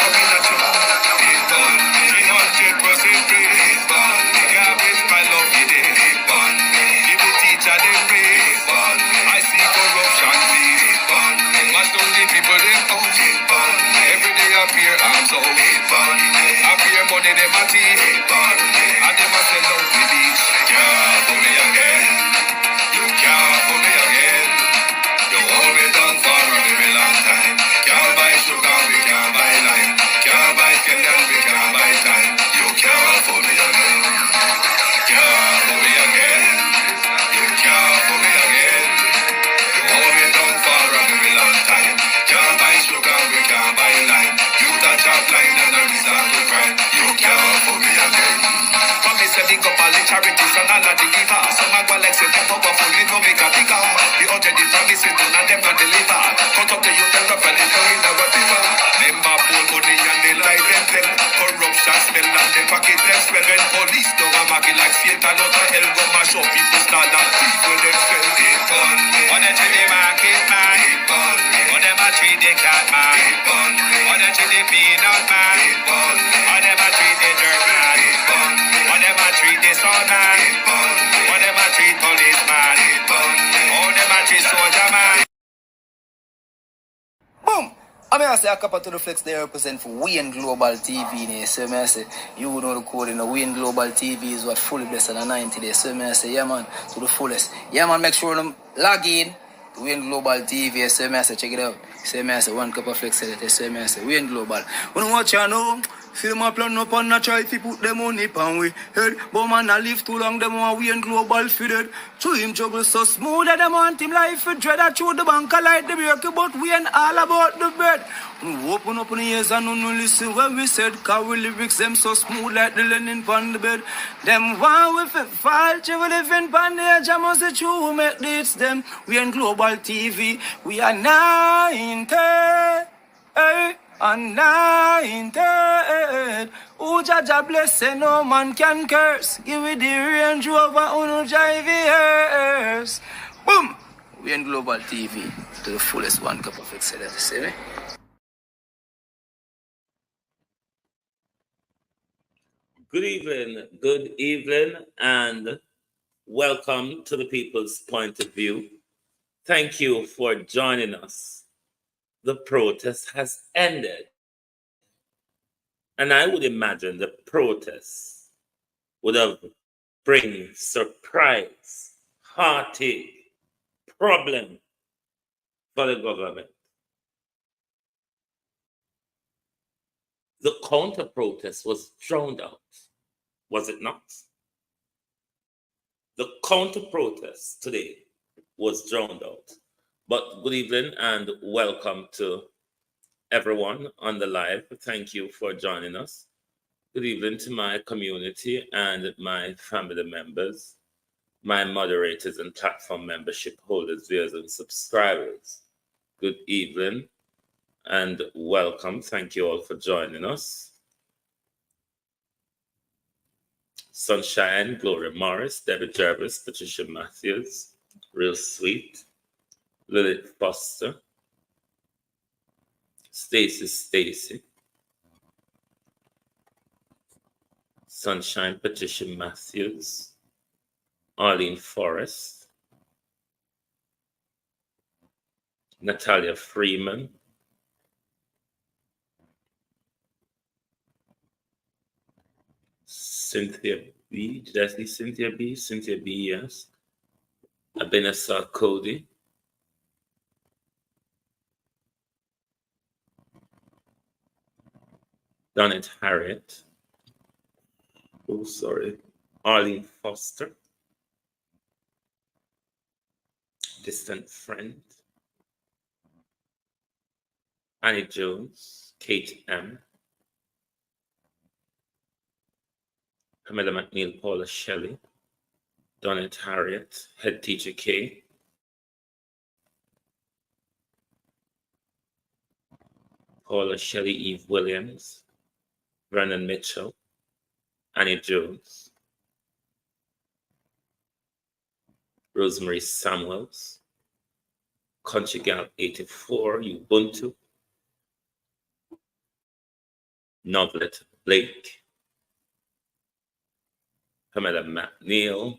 coming at you. Big bun, 300% big bun. Garbage pile up the day. Big bun, give the teacher them pay. Big bun, I see corruption big bun. Mash down the people them out. Big bun, every day appear arms out. Big bun, appear money them a thief. Big bun, and them a sell out the beach. Can't for me again. You can't for me again. You hold me down for a very long time. Can't buy sugar, we can't buy lime. Can't buy Kenneth, we can't buy time. You can't for me again. Can't for me again. You can't for me again. You hold me down for a very long time. Can't buy sugar, we can't buy lime. You touch a blind and a resort to crime. You can't for me again. Say big up all the charities and all of the givers. Some a go like say them powerful, me no make a bigger. The urgent the promises done and them not deliver. Cut up the youth and rough and it down in the river. Them a pull money and they lie them tell. Corruption smell and they pocket them smell. When police don't a market like Satan out of hell go mash up people start and people them sell. Big bun, on the tree market man. Big bun, on them a tree the cat man. Big bun, on the tree the peanut man. Big bun, on them a tree the dirt man. Big bun, whatever treat this on man, whatever treat policeman, whatever treat soldier man. Boom! I mean, I say a couple to the flex they represent for Wayne Global TV. There. So I say, you know the code in the Wayne Global TV is what fully blessed on 90 days. So I say, yeah man, to the fullest. Yeah man, make sure them log in to Wayne Global TV. So I say, check it out. So I say, one cup of flex. So I say, Wayne Global. When you watch you know, see them a plan up and a try to put them on it and we head. But man, I live too long, them want Wayne Global fitted. To him juggle so smooth that them want him life for dread. I chew the bank, I like the break, but we ain't all about the bed. We open up in the ears and don't listen when we said, cause we lyrics them so smooth like the linen on the bed. Them one with a fall, chill living on the edge, I must say true, we make this them. Wayne Global TV, we are 90. Hey. Anointed, who Jaja bless, no man can curse. Give it the Range Rover, who no drive yours. Boom! Wayne Global TV to the fullest, one cup of excellence. See me? Good evening, and welcome to the People's Point of View. Thank you for joining us. The protest has ended. And I would imagine the protest would have bring surprise, heartache, problem for the government. The counter-protest was drowned out, was it not? The counter-protest today was drowned out. But good evening and welcome to everyone on the live. Thank you for joining us. Good evening to my community and my family members, my moderators and platform membership holders, viewers and subscribers. Good evening and welcome. Thank you all for joining us. Sunshine, Gloria Morris, Debbie Jarvis, Patricia Matthews, Real Sweet, Lilith Foster, Stacy, Sunshine, Patricia Matthews, Arlene Forrest, Natalia Freeman, Cynthia B. Did I see Cynthia B? Cynthia B, yes. Abenasa Cody, Donnet Harriet, Arlene Foster, Distant Friend, Annie Jones, Kate M, Camilla McNeil, Paula Shelley, Donnet Harriet, Head Teacher K, Paula Shelley, Eve Williams, Vernon Mitchell, Annie Jones, Rosemary Samuels, Country Gal 84, Ubuntu, Novelet Blake, Pamela McNeil,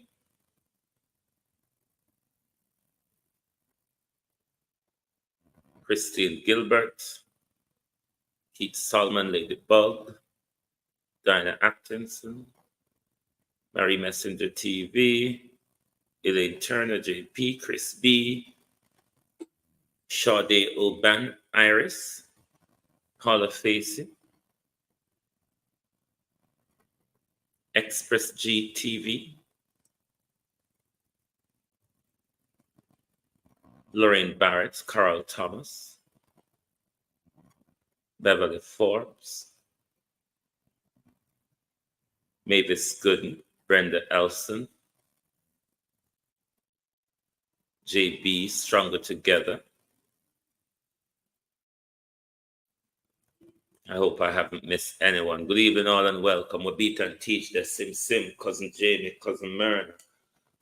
Christine Gilbert, Keith Solomon, Lady Bug, Diana Atkinson, Mary Messenger TV, Elaine Turner, JP, Chris B, Sade Oban, Iris, Paula Facey, Express G TV, Lorraine Barrett, Carl Thomas, Beverly Forbes, Mavis Gooden, Brenda Elson, JB, Stronger Together. I hope I haven't missed anyone. Good evening, all, and welcome. We beat and teach the Sim, Cousin Jamie, Cousin Myrna.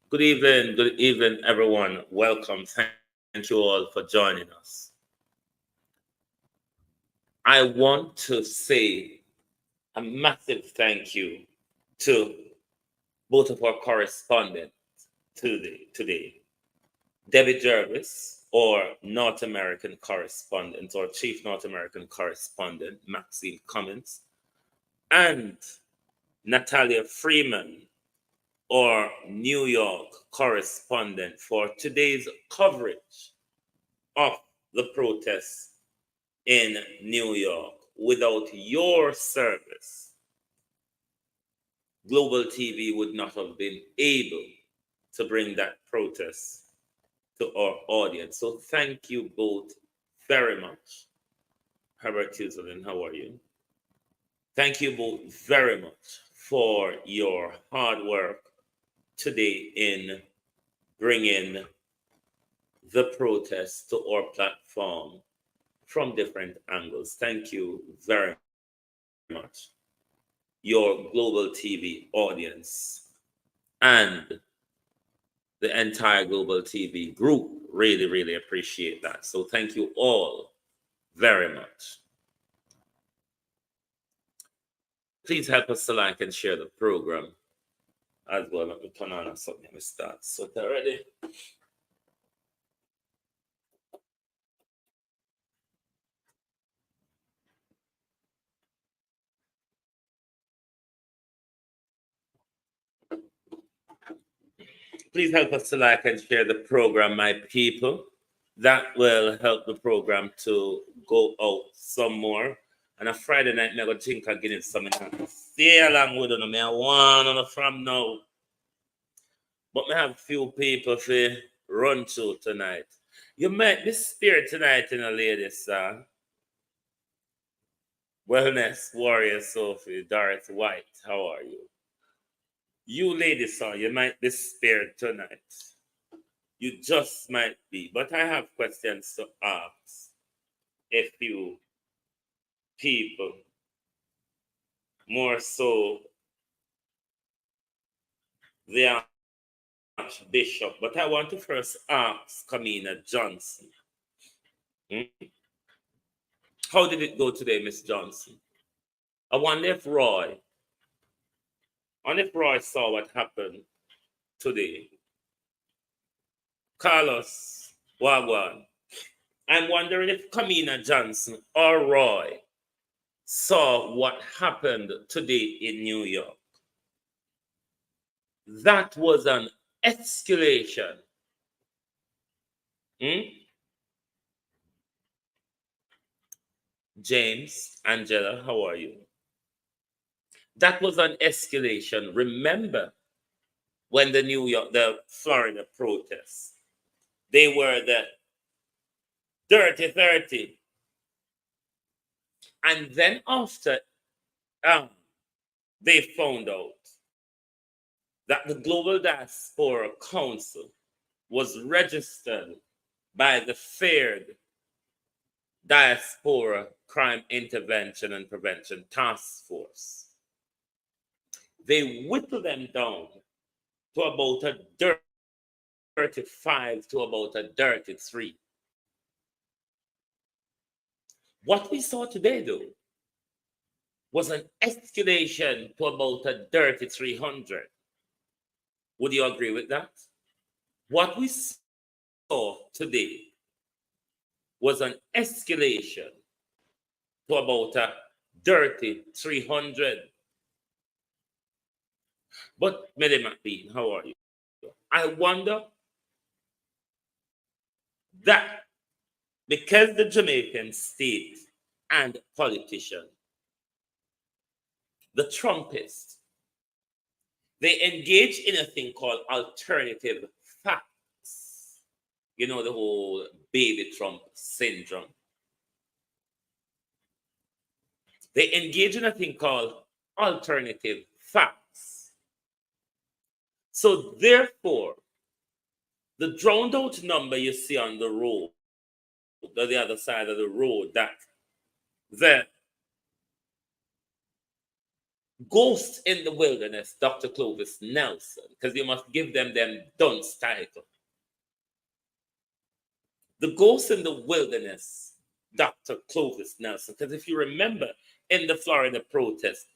Good evening, everyone. Welcome. Thank you all for joining us. I want to say a massive thank you to both of our correspondents today. Debbie Jervis, or North American correspondent, or Chief North American correspondent, Maxine Cummins, and Natalia Freeman, or New York correspondent, for today's coverage of the protests in New York. Without your service, Global TV would not have been able to bring that protest to our audience. So thank you both very much. Herbert Tilden, how are you? Thank you both very much for your hard work today in bringing the protest to our platform from different angles. Thank you very much. Your Global TV audience and the entire Global TV group really appreciate that. So thank you all very much. Please help us to like and share the program as well. Let me turn on something. Let me start. So they're ready. Please help us to like and share the program, my people. That will help the program to go out some more. And a Friday night, I'm going to think of getting something to stay along with them. I want from now. But I have a few people to run through tonight. You might be spirit tonight, ladies. Wellness Warrior Sophie, Dorothy White, how are you? You ladies, you might be spared tonight. You just might be. But I have questions to ask a few people. More so the Archbishop. But I want to first ask Kamina Johnson. How did it go today, Miss Johnson? I wonder if Roy saw what happened today. Carlos Wagwan. I'm wondering if Kamina Johnson or Roy saw what happened today in New York. That was an escalation. James, Angela, how are you? That was an escalation. Remember when the Florida protests, they were the Dirty 30. And then after they found out that the Global Diaspora Council was registered by the feared Diaspora Crime Intervention and Prevention Task Force. They whittled them down to about a 35 to about a 33. What we saw today, though, was an escalation to about a dirty 300. Would you agree with that? What we saw today was an escalation to about a dirty 300. But Millie McBean, how are you? I wonder that because the Jamaican state and politician, the Trumpists, they engage in a thing called alternative facts. You know, the whole baby Trump syndrome. They engage in a thing called alternative facts. So therefore, the drowned out number you see on the road, on the other side of the road, that the ghost in the wilderness, Dr. Clovis Nelson, because you must give them dunce title. The ghost in the wilderness, Dr. Clovis Nelson, because if you remember in the Florida protest,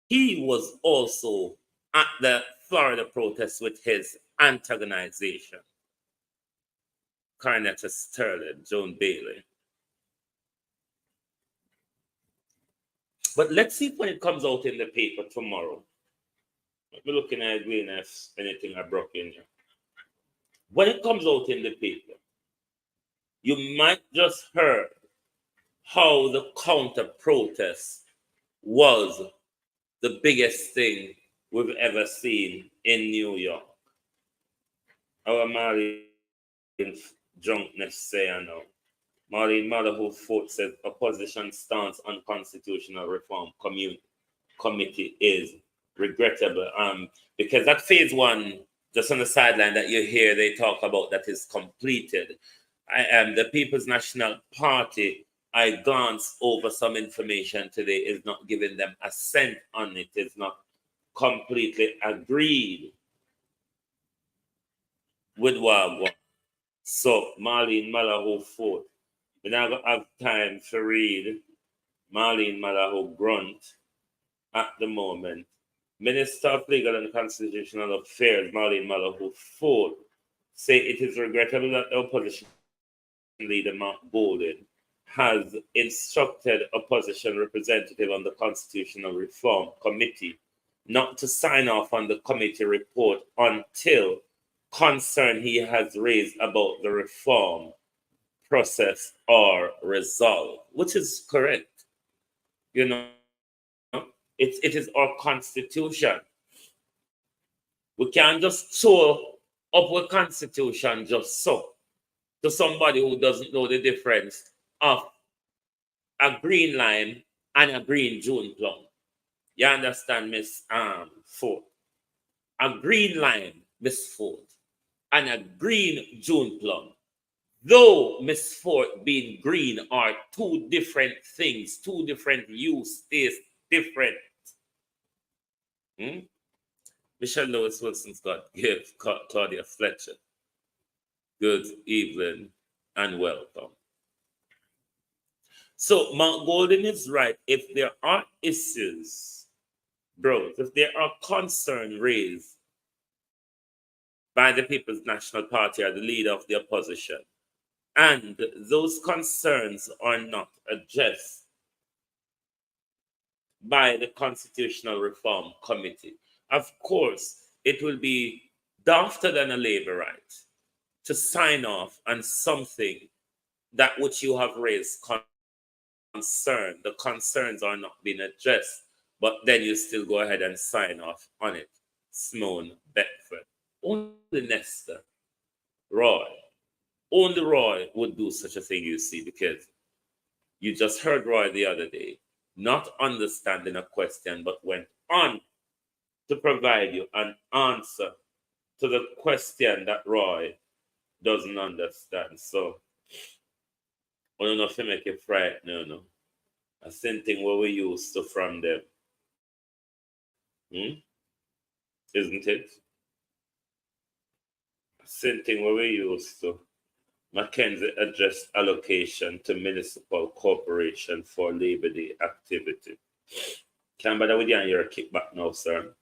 he was also at the Florida protest with his antagonization. Carnetta Sterling, Joan Bailey. But let's see when it comes out in the paper tomorrow. Let me looking at it if anything I broke in here. When it comes out in the paper, you might just heard how the counter protest was the biggest thing we've ever seen in New York. Our Marlene drunkness say I know. Marlene Motherhood Fort said opposition stance on constitutional reform committee is regrettable. Because that phase one, just on the sideline that you hear they talk about, that is completed. The People's National Party, I glanced over some information today, is not giving them assent on it, is not completely agreed with Wagwan. So Marlene Malaho Fort. We now have time to read Marlene Malaho Grunt at the moment. Minister of Legal and Constitutional Affairs, Marlene Malaho Fort, say it is regrettable that the opposition leader Mark Bolden has instructed opposition representative on the Constitutional Reform Committee not to sign off on the committee report until concern he has raised about the reform process are resolved, which is correct. You know, it is our constitution. We can't just throw up a constitution just so to somebody who doesn't know the difference of a green lime and a green June plum. You understand, Miss Ford? A green lime, Miss Ford, and a green June plum. Though Miss Ford being green are two different things, two different use, taste different. Michelle Lewis Wilson Scott, give Claudia Fletcher. Good evening and welcome. So Mount Golden is right. If there are issues, bros, if there are concerns raised by the People's National Party or the leader of the opposition, and those concerns are not addressed by the Constitutional Reform Committee, of course, it will be dafter than a labor right to sign off on something that which you have raised concern. The concerns are not being addressed, but then you still go ahead and sign off on it. Simone Beckford. Only Nestor, Roy. Only Roy would do such a thing, you see, because you just heard Roy the other day, not understanding a question, but went on to provide you an answer to the question that Roy doesn't understand. So, I don't know if you make it frightened, no. A same thing what we used to from them. Isn't it? A same thing what we used to Mackenzie addressed allocation to municipal corporation for Labor Day activity. Can't bother with you on your kickback now, sir.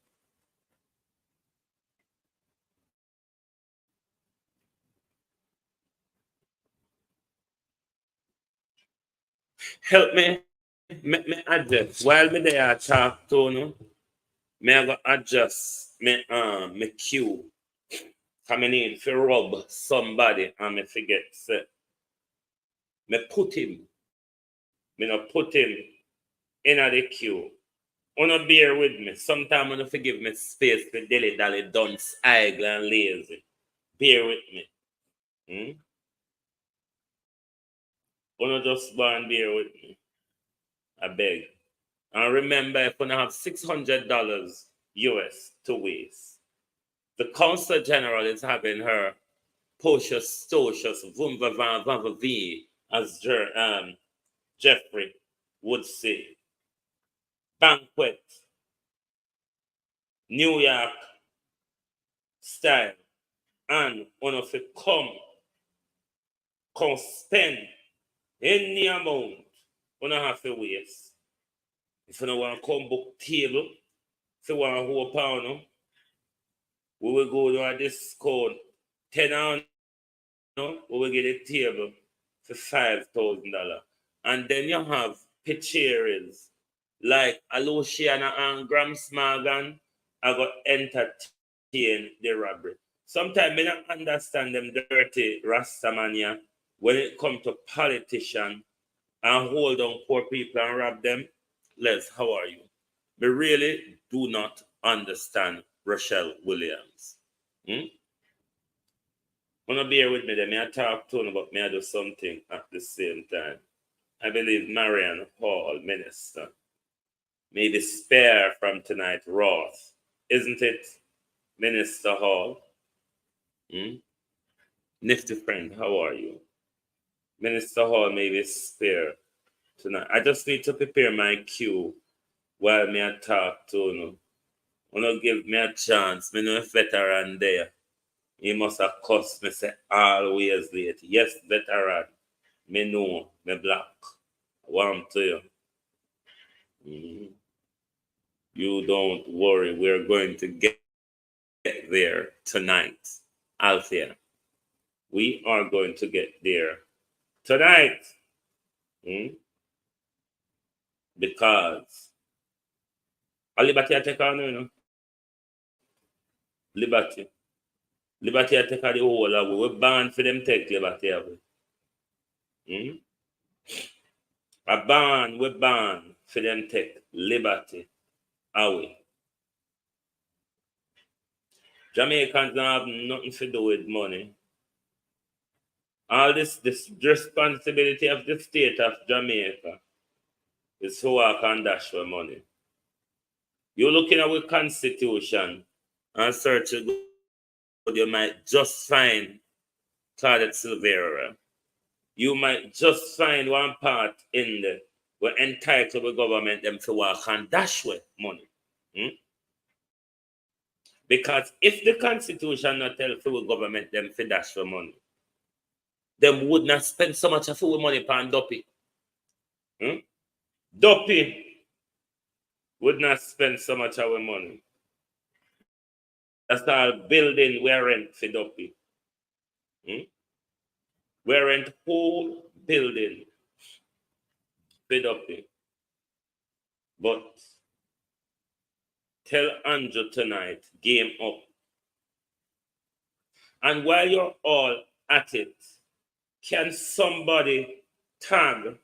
Help me. Me adjust. While me there talk to you, me I go adjust me queue. Come in to rob somebody and me forget say. Me put him. Me not put him in the queue. Wanna bear with me. Sometimes wanna forgive me space for dilly dally, dunce, idle and lazy. Bear with me. Wanna just go and bear with me. I beg. And remember, if you have $600 US to waste, the Consul General is having her Pocious, Stocious, Vumva Van Vava V, as Jeffrey would say. Banquet, New York style, and one of it come spend any amount, one have to waste. If you don't want to come book table, if you want to hold pound, we will go to a discount 10 on, we will get a table for $5,000. And then you have pitcheries like Aloysiana and Graham Smagan are going to entertain the robbery. Sometimes I don't understand them dirty Rastamania when it comes to politicians and hold on poor people and rob them. Les, how are you? We really do not understand Rochelle Williams. Wanna bear with me then? I talk to him, but I do something at the same time. I believe Marian Hall, minister, may be spare from tonight wrath. Isn't it, Minister Hall? Nifty friend, how are you? Minister Hall may be spare tonight. I just need to prepare my cue while I talk to you. Wanna give me a chance. Me know a veteran there. He must have cussed me say always late. Yes, veteran. Me know, me black. Warm to you. You don't worry. We're going to get there tonight. Althea. We are going to get there tonight. Because a liberty I take on, you know. Liberty. Liberty I take on the whole of we. We're banned for them take liberty away. We're banned for them take liberty away. Jamaicans don't have nothing to do with money. All this responsibility of the state of Jamaica is to work and dash for money. You're looking at our constitution and search it, you might just find Claudette Silvera. You might just find one part in the we're entitled the government them to work and dash with money. Because if the constitution not tell the government them to dash for money, them would not spend so much of our money upon Duppy. Duppy would not spend so much of our money. That's all building we rent for Duppy. We rent whole building for Duppy. But tell Andrew tonight, game up. And while you're all at it, can somebody tag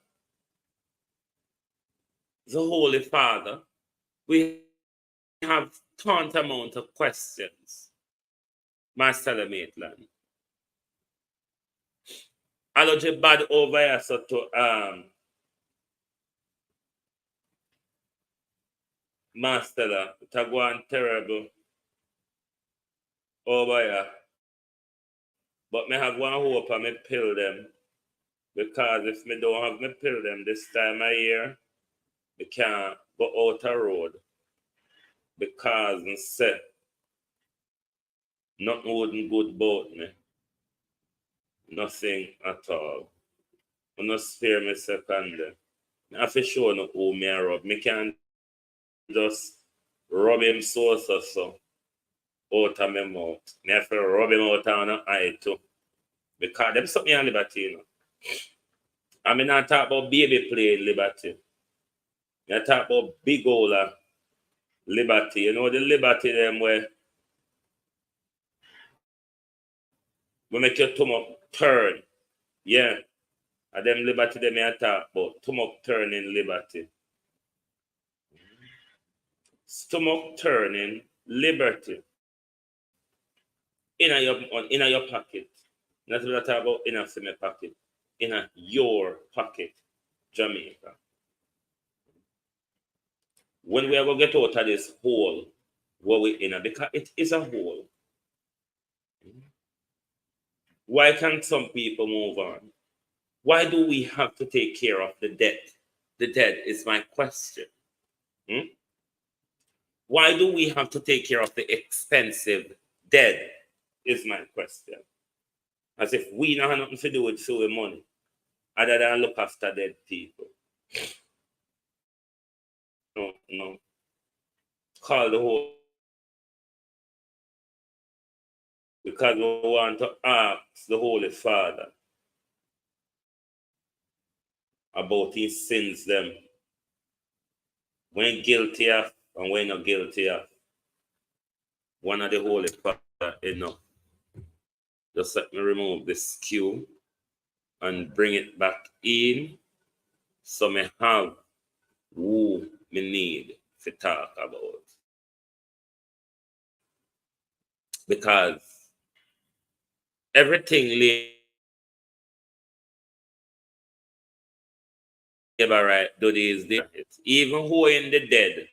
the Holy Father? We have tons amount of questions. Master Maitland. I'll just bad over here so to Master Tagwan terrible over here. But me have one hope and me pill them. Because if me don't have me pill them this time of year, me can't go out a road. Because me say nothing wouldn't good about me. Nothing at all. I'm not spare me second. I have to show no who me a rub. Me can't just rub him so out of my mouth. Me have to rub him out of my eye too. Because them something on liberty, you know. I mean, not talk about baby play liberty. I talk about big old liberty. You know the liberty them where we make your stomach turn. Yeah. And them liberty them I talk about. Stomach turning liberty. Stomach turning liberty. In your pocket. Not what I talk about in a semi pocket. In your pocket, Jamaica. When we are going to get out of this hole where we're in, because it is a hole. Why can't some people move on? Why do we have to take care of the dead? The dead is my question. Why do we have to take care of the expensive dead is my question. As if we don't have nothing to do with showing money other than look after dead people. No. Call the whole because we want to ask the Holy Father about his sins them. When guilty of and when not guilty of. One of the Holy Father enough. Just let me remove this cue and bring it back in so me have who me need to talk about. Because everything labor right do these days, even who in the dead.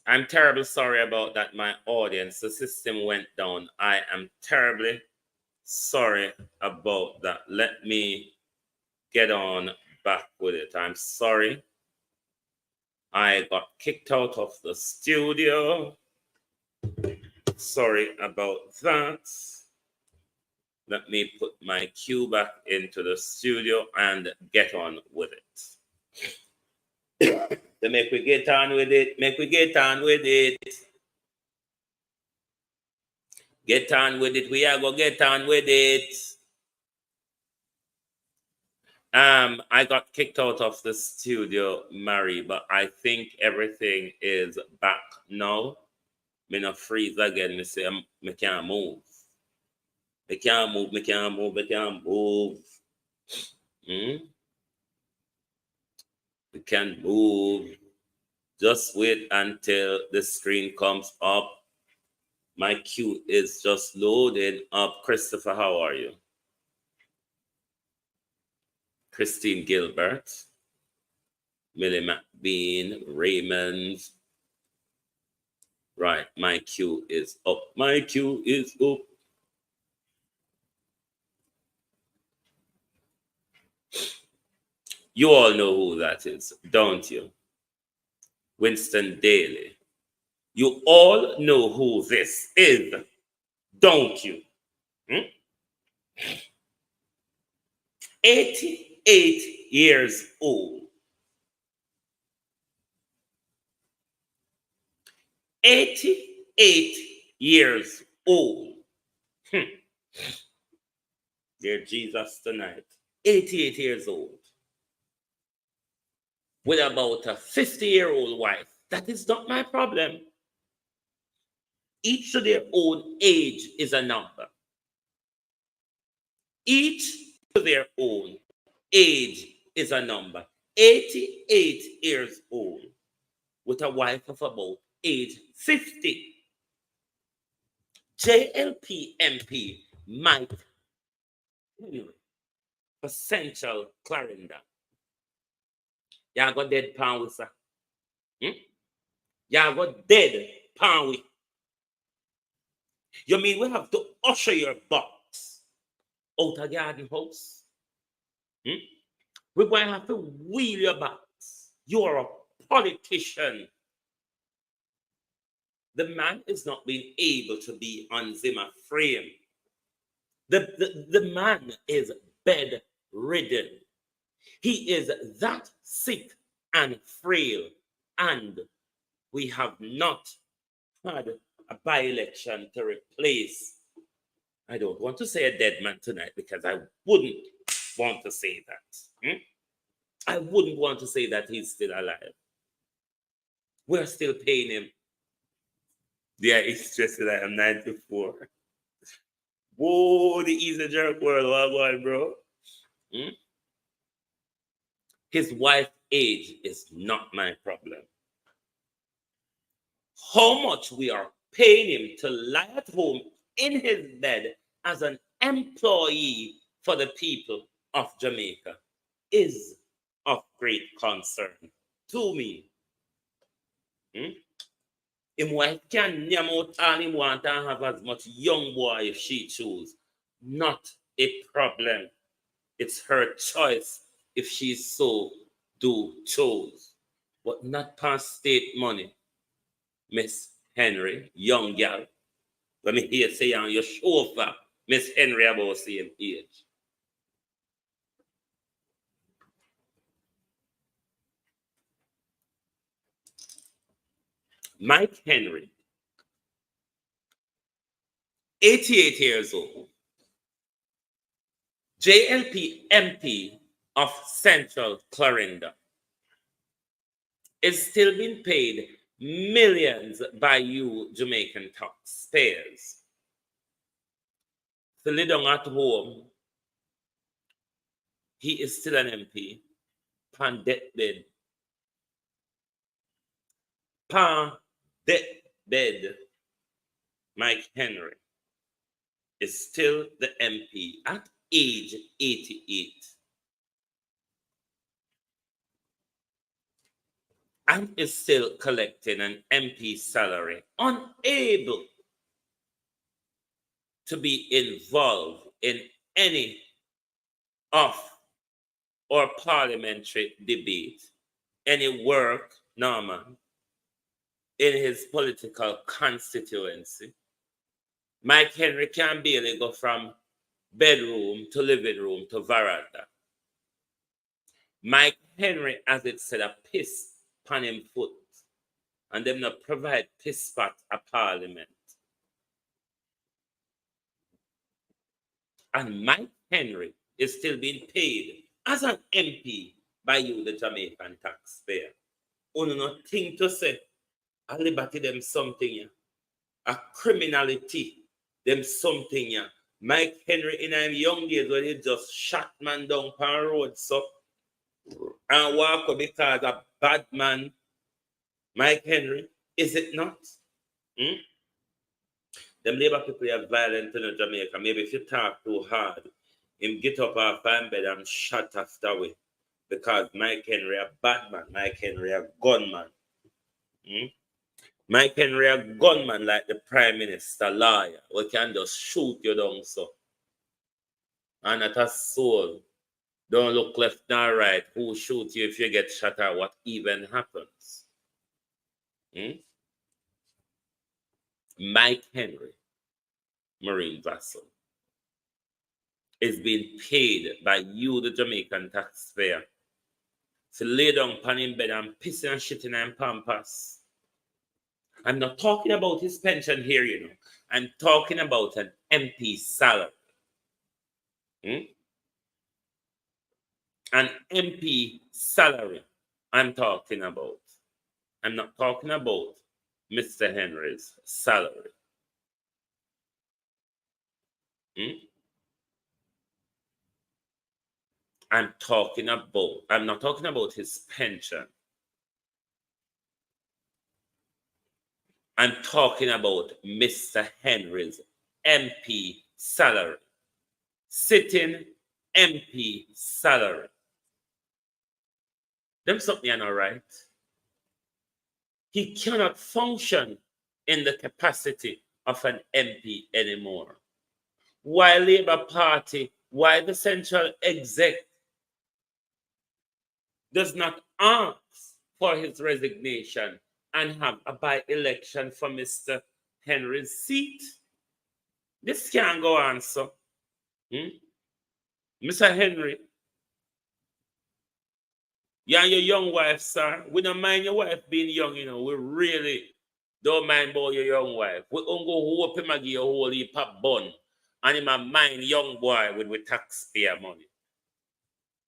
I'm terribly sorry about that, my audience. The system went down. I am terribly sorry about that. Let me get on back with it. I'm sorry. I got kicked out of the studio. Sorry about that. Let me put my cue back into the studio and get on with it. So make we get on with it. Make we get on with it. Get on with it. We are going to get on with it. I got kicked out of the studio, Mary, but I think everything is back now. Me not freeze again. Me say me can't move. Me can't move, me can't move, me can't move. We can move. Just wait until the screen comes up. My queue is just loading up. Christopher, how are you? Christine Gilbert, Millie McBean, Raymond. Right, my queue is up. My queue is up. You all know who that is, don't you? Winston Daly. You all know who this is, don't you? 88 years old. 88 years old. Dear Jesus tonight. 88 years old. With about a 50-year-old wife. That is not my problem. Each to their own age is a number. Each to their own age is a number. 88 years old with a wife of about age 50. JLP MP Mike Henry for Central Clarendon. Y'all got dead pound with sir. Y'all got dead pound with. You mean we have to usher your box out of garden house? We're going to have to wheel your box. You are a politician. The man is not being able to be on Zimmer frame. The man is bedridden. He is that sick and frail, and we have not had a by-election to replace. I don't want to say a dead man tonight because I wouldn't want to say that. I wouldn't want to say that he's still alive. We're still paying him. Yeah, he's stressed that I am 94. Whoa, the easy jerk world, what going, bro? His wife's age is not my problem. How much we are paying him to lie at home in his bed as an employee for the people of Jamaica is of great concern to me. Him wife can name out all him want and have as much young boy if she choose. Not a problem. It's her choice if she so do chose. But not past state money. Miss Henry, young gal. Let me hear say on your chauffeur, Miss Henry about same age. Mike Henry, 88 years old, JLP MP of Central Clarendon, is still being paid millions by you Jamaican taxpayers. To lay down at home, he is still an MP, pan deathbed. Pan deathbed, Mike Henry is still the MP at age 88. And is still collecting an MP salary, unable to be involved in any of our parliamentary debate, any work, Norman, in his political constituency. Mike Henry can barely go from bedroom to living room to veranda. Mike Henry, as it said, a piss pan him foot, and them not provide piss spot a parliament. And Mike Henry is still being paid as an MP by you, the Jamaican taxpayer. Only nothing to say. A liberty them something, a criminality them something, Mike Henry in his young days when he just shot man down on road so and walk up because a bad man, Mike Henry, is it not? Hmm? Them labor people are violent in Jamaica. Maybe if you talk too hard, him get up off and bed and shot after way. Because Mike Henry a bad man, Mike Henry a gunman. Hmm? Mike Henry a gunman like the Prime Minister lawyer. We can just shoot you down so. And at a soul. Don't look left nor right. Who shoot you if you get shot or what even happens? Hmm? Mike Henry, Marine vessel, is being paid by you, the Jamaican taxpayer, to lay down upon him bed and pissing and shitting and pampas. I'm not talking about his pension here, you know. I'm talking about an MP salary. Hmm? An MP salary I'm talking about. I'm not talking about Mr. Henry's salary. Hmm? I'm not talking about his pension. I'm talking about Mr. Henry's MP salary. Sitting MP salary. Them something are not right. He cannot function in the capacity of an MP anymore. Why Labour Party, why the Central Exec does not ask for his resignation and have a by-election for Mr. Henry's seat? This can't go on, so. Mr. Henry, you and your young wife, sir, we don't mind your wife being young, you know. We really don't mind about your young wife. We don't go hope him and give you a whole heap of bun. And him a mind young boy with taxpayer money.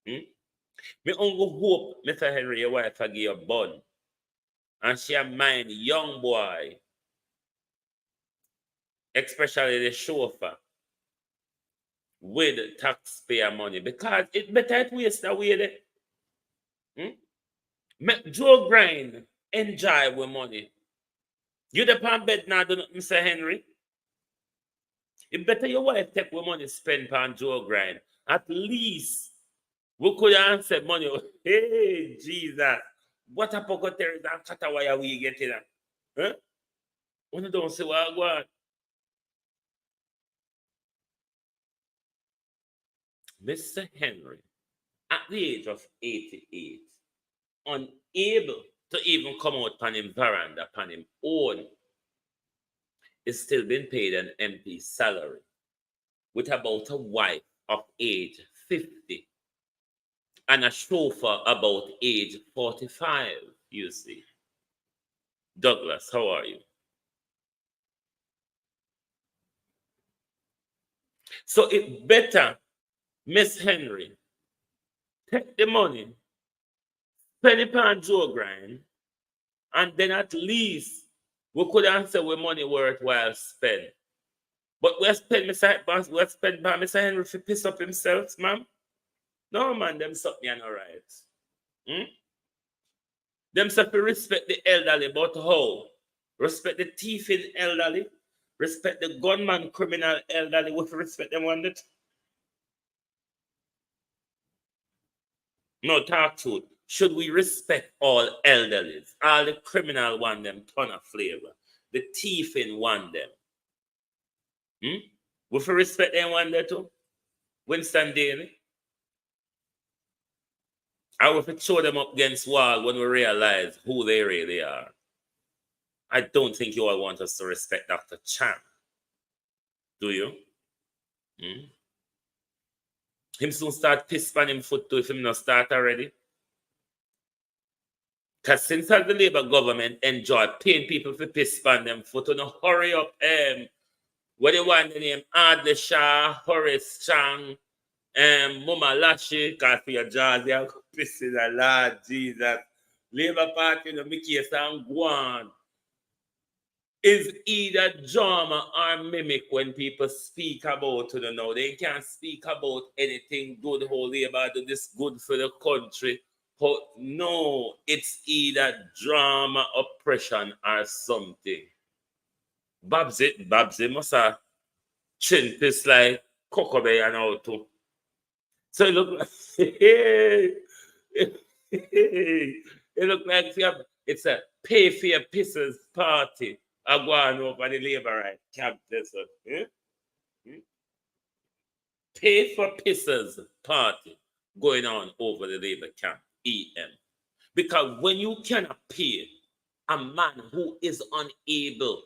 Me only hope, Mr. Henry, your wife will give you a bun. And she a mind young boy, especially the chauffeur, with taxpayer money. Because it better it waste away there. Make Joe grind, enjoy with money. You the pan bed now, do not, Mr. Henry. It better your wife take with money spend on Joe grind. At least we could answer money. Hey, Jesus. What a pocket there is that cut away we getting that? Huh? When you don't say what I want. Mr. Henry, at the age of 88, unable to even come out upon him veranda, upon him own, is still being paid an MP salary with about a wife of age 50 and a chauffeur about age 45, you see. Douglas, how are you? So it better, Miss Henry, take the money, spend it on Joe grind, and then at least we could answer with money worthwhile spend. But we spend by Mr. Henry to piss up himself, ma'am. No, man, them something are not right. Them say to respect the elderly, but how? Respect the thieving elderly, respect the gunman criminal elderly, we respect them on it. No, talk truth. Should we respect all elderlies? All the criminal want them ton of flavor. The thieving want them. We respect them one day too. Winston Daly. I will throw them up against wall when we realize who they really are. I don't think you all want us to respect Dr. Chan. Do you? Him soon start piss on him foot too if him not start already. Because since the Labour government enjoy paying people for piss on them foot, no hurry up. What do you want the name? Adley Shah, Horace Chang, Mama Lashy, because for your jaws, you piss in the Lord Jesus. Labour Party, you know, Mickey and Guan. is either drama or mimic when people speak about it. Now they can't speak about anything good, how Labour do this good for the country. But no, it's either drama, oppression, or something. Babsy must have chin piss like Coco Bay and all too. So it look like it look like it's a pay for your pisses party. I go on over the Labour right camp. Pay for pisses party going on over the Labour camp, EM. Because when you cannot pay a man who is unable,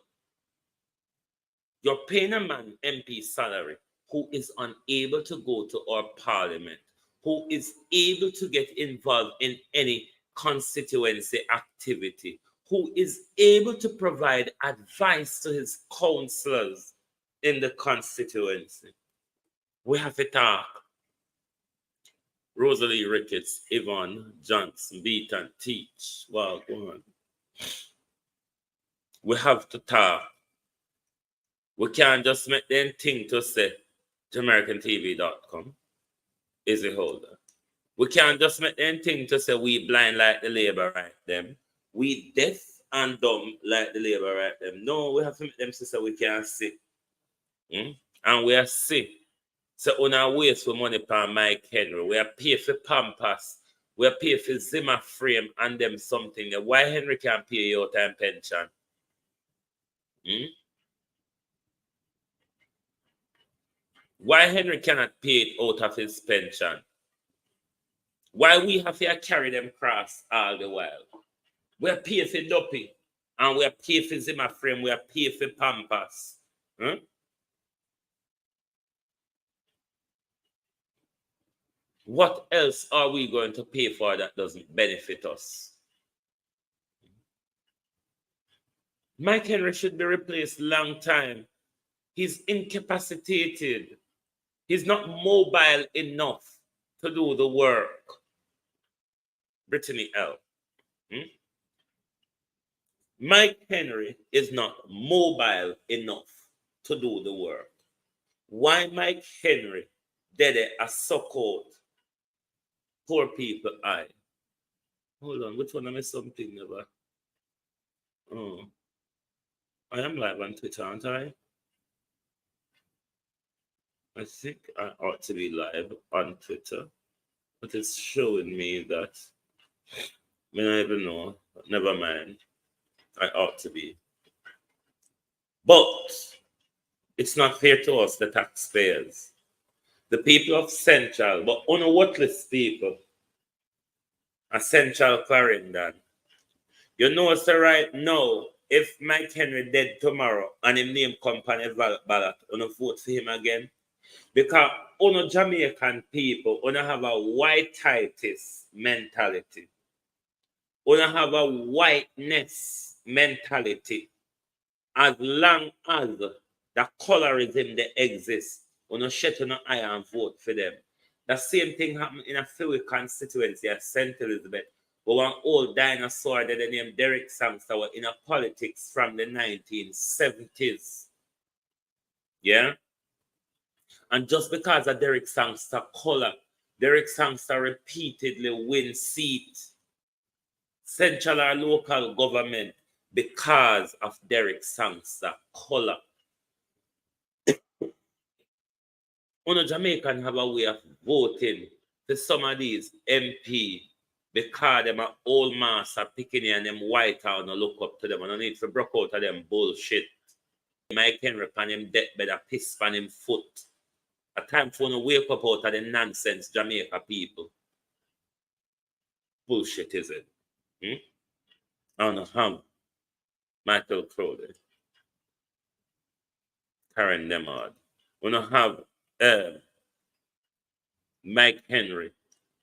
you're paying a man MP salary who is unable to go to our parliament, who is able to get involved in any constituency activity, who is able to provide advice to his councillors in the constituency. We have to talk. Rosalie Ricketts, Yvonne Johnson, Beat and Teach. Well, go on. We have to talk. We can't just make them think to say JamaicanTV.com is a holder. We can't just make them think to say we blind like the Labour right them. We deaf and dumb like the Labour right them. No, we have to make them say we can't see. And we are sick. So on our waste for money for Mike Henry. We are pay for Pampas. We are pay for Zimmer frame and them something. Why Henry can't pay your time pension? Why Henry cannot pay it out of his pension? Why we have to carry them cross all the while? We are pay for Duppy. And we are pay for Zimmer frame. We are pay for Pampas. What else are we going to pay for that doesn't benefit us? Mike Henry should be replaced long time. He's incapacitated. He's not mobile enough to do the work. Brittany L. Mike Henry is not mobile enough to do the work. Why Mike Henry did a suck-out poor people eye? Hold on, which one am I something about? Oh, I am live on Twitter, aren't I? I think I ought to be live on Twitter, but it's showing me that I don't even know. Never mind. I ought to be. But it's not fair to us, the taxpayers. The people of Central, but on a worthless people, a Central Clarendon. You know, sir, right now, if Mike Henry dead tomorrow and his name come on a ballot, on a vote for him again? Because on Jamaican people, on have a whiteitis mentality. On have a whiteness mentality. As long as the colorism they exist, on a shut on eye and vote for them. The same thing happened in a few constituency at St. Elizabeth, where one old dinosaur that they named Derek Sangster was in a politics from the 1970s. Yeah? And just because of Derek Sangster color, Derek Sangster repeatedly win seats, central or local government, because of Derek Sangster color. Jamaican have a way of voting for some of these MP because them are old master picking and them white out and look up to them and I need to broke out of them bullshit. Mike Henry pan him deathbed a piss pan him foot. A time for to wake up out of the nonsense Jamaica people. Bullshit is it? I don't know how. Michael Crowley. Karen Nemard. We don't have Mike Henry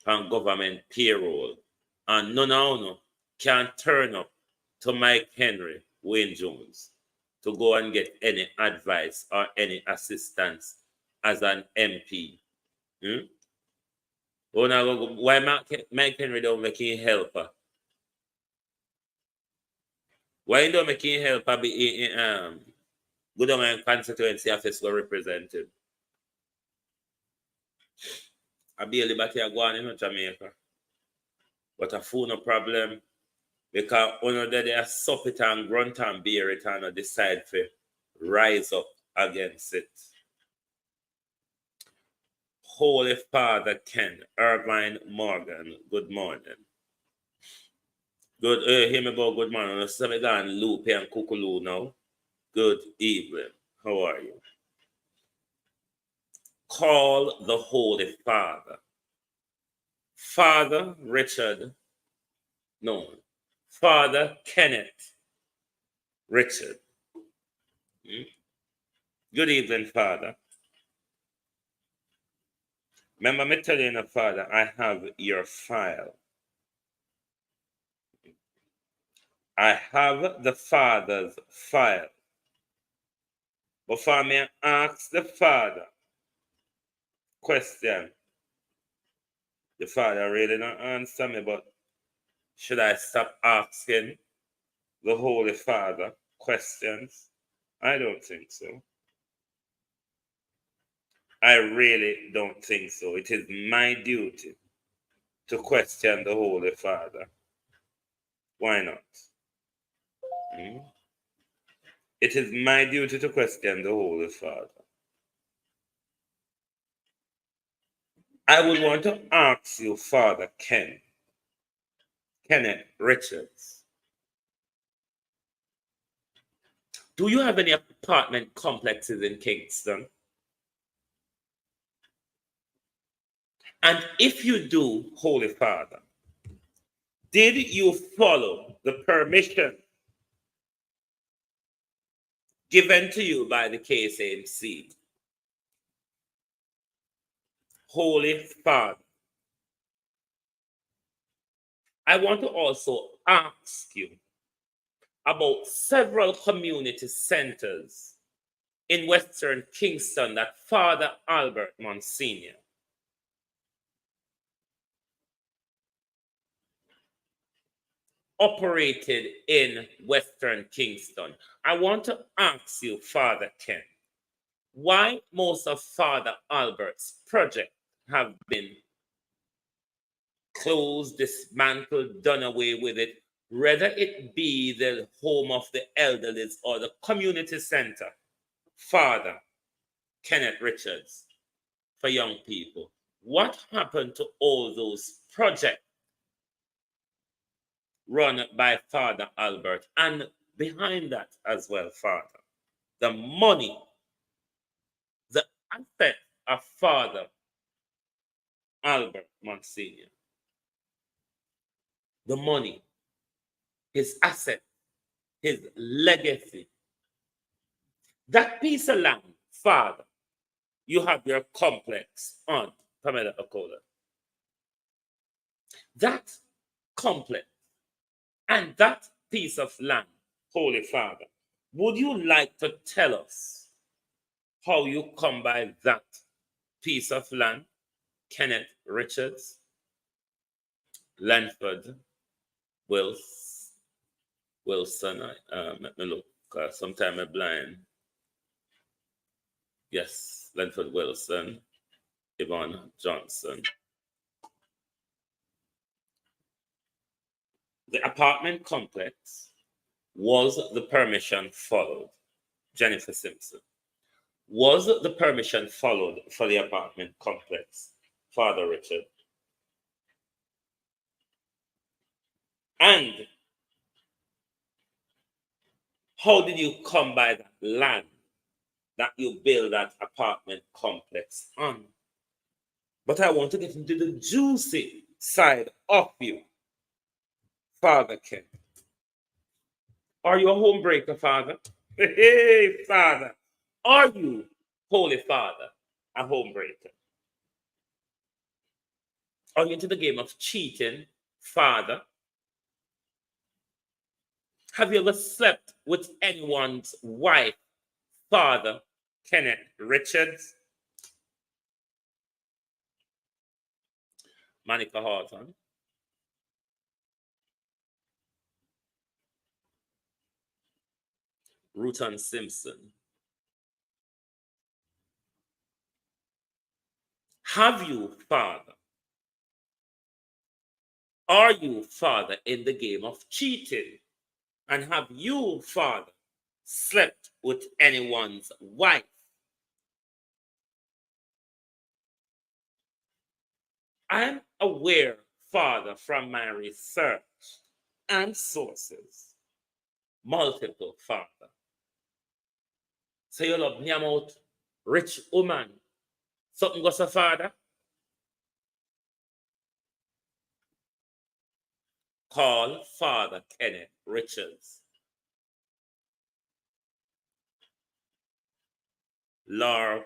on government payroll. And none of you can turn up to Mike Henry, Wayne Jones, to go and get any advice or any assistance as an MP. Why Mike Henry don't make any helper? Why don't make him help go down and constituency office were represented? I be a liberty go on in Jamaica. But a fool no problem. Because one of they are sup it and grunt and bear it and decide to rise up against it. Holy Father Ken, Irvine Morgan, good morning. Good, hear me about good morning. So me go and Lupe and Kukulu now. Good evening. How are you? Call the Holy Father. Father Richard, no, Father Kenneth Richard. Good evening, Father. Remember me telling you, Father, I have your file. I have the Father's file. Before me ask the Father question, the Father really not answer me, but should I stop asking the Holy Father questions? I don't think so. I really don't think so. It is my duty to question the Holy Father. Why not? It is my duty to question the Holy Father. I would want to ask you, Father Kenneth Richards, do you have any apartment complexes in Kingston? And if you do, Holy Father, did you follow the permission given to you by the KSAMC? Holy Father, I want to also ask you about several community centers in Western Kingston that Father Albert Monsignor operated in Western Kingston. I want to ask you, Father Ken, why most of Father Albert's projects have been closed, dismantled, done away with it, whether it be the home of the elderly or the community center, Father Kenneth Richards, for young people. What happened to all those projects run by Father Albert? And behind that as well, Father, the money, the asset of Father Albert Monsignor, the money, his asset, his legacy, that piece of land, Father, you have your complex on Pamela Okola. That complex and that piece of land, Holy Father, would you like to tell us how you come by that piece of land, Kenneth Richards, Lanford, Wilson, let me look, sometime I'm blind. Yes, Lanford Wilson, Yvonne Johnson. The apartment complex, was the permission followed? Jennifer Simpson. Was the permission followed for the apartment complex, Father Richard? And how did you come by that land that you build that apartment complex on? But I want to get into the juicy side of you, Father Ken. Are you a homebreaker, Father? Hey, Father. Are you, Holy Father, a homebreaker? Are you into the game of cheating, Father? Have you ever slept with anyone's wife, Father Kenneth Richards? Monica Horton. Rutan Simpson. Have you, Father? Are you, Father, in the game of cheating? And have you, Father, slept with anyone's wife? I am aware, Father, from my research and sources, multiple, Father. So you love me about rich woman. Something goes to Father. Call Father Kenneth Richards. Laura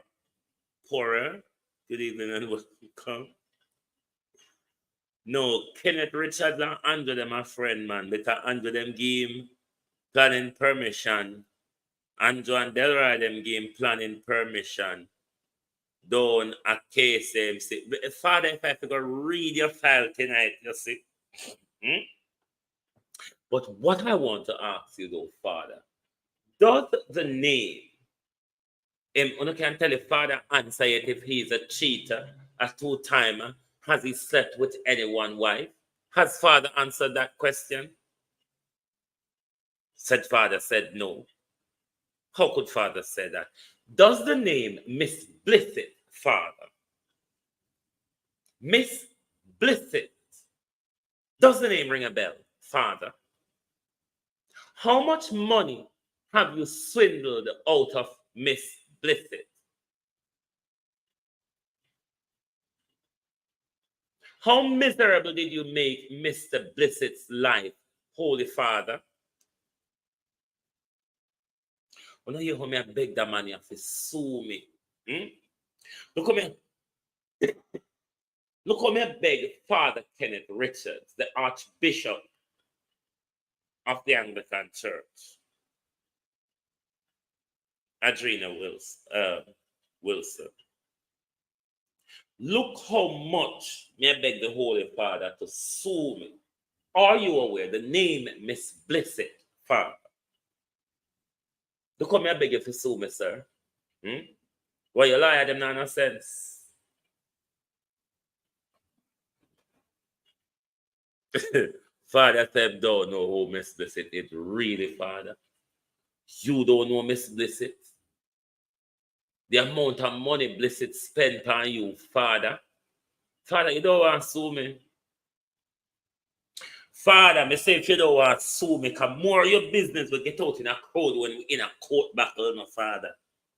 Porter, good evening and welcome. No, Kenneth Richards and Andrew them a friend, man, because Andrew them game planning permission. Andrew and Delroy them game planning permission. Down a case Father, if I could read your file tonight, you see. But what I want to ask you though, Father, does the name, you can tell if Father answer it if he's a cheater, a two-timer, has he slept with anyone's wife? Has Father answered that question? Father said no. How could Father say that? Does the name Miss Blissett, Father? Miss Blissett. Does the name ring a bell, Father? How much money have you swindled out of Miss Blissett? How miserable did you make Mr. Blissett's life, Holy Father? When I hear how I beg that man to sue me. Look how me, look how I beg Father Kenneth Richards, the Archbishop of the Anglican Church, Adrena Wilson. Look how much me I beg the Holy Father to sue me. Are you aware the name Miss Blissett, Father? Look how me I beg you to sue me, sir. Why you lie at them no sense? Father said, don't know who Miss Blissett is really, Father. You don't know Miss Blissett. The amount of money Blissett spent on you, Father. Father, you don't want to sue me. Father, me say if you don't want to sue me, because more of your business will get out in a crowd when we're in a court battle, no, Father.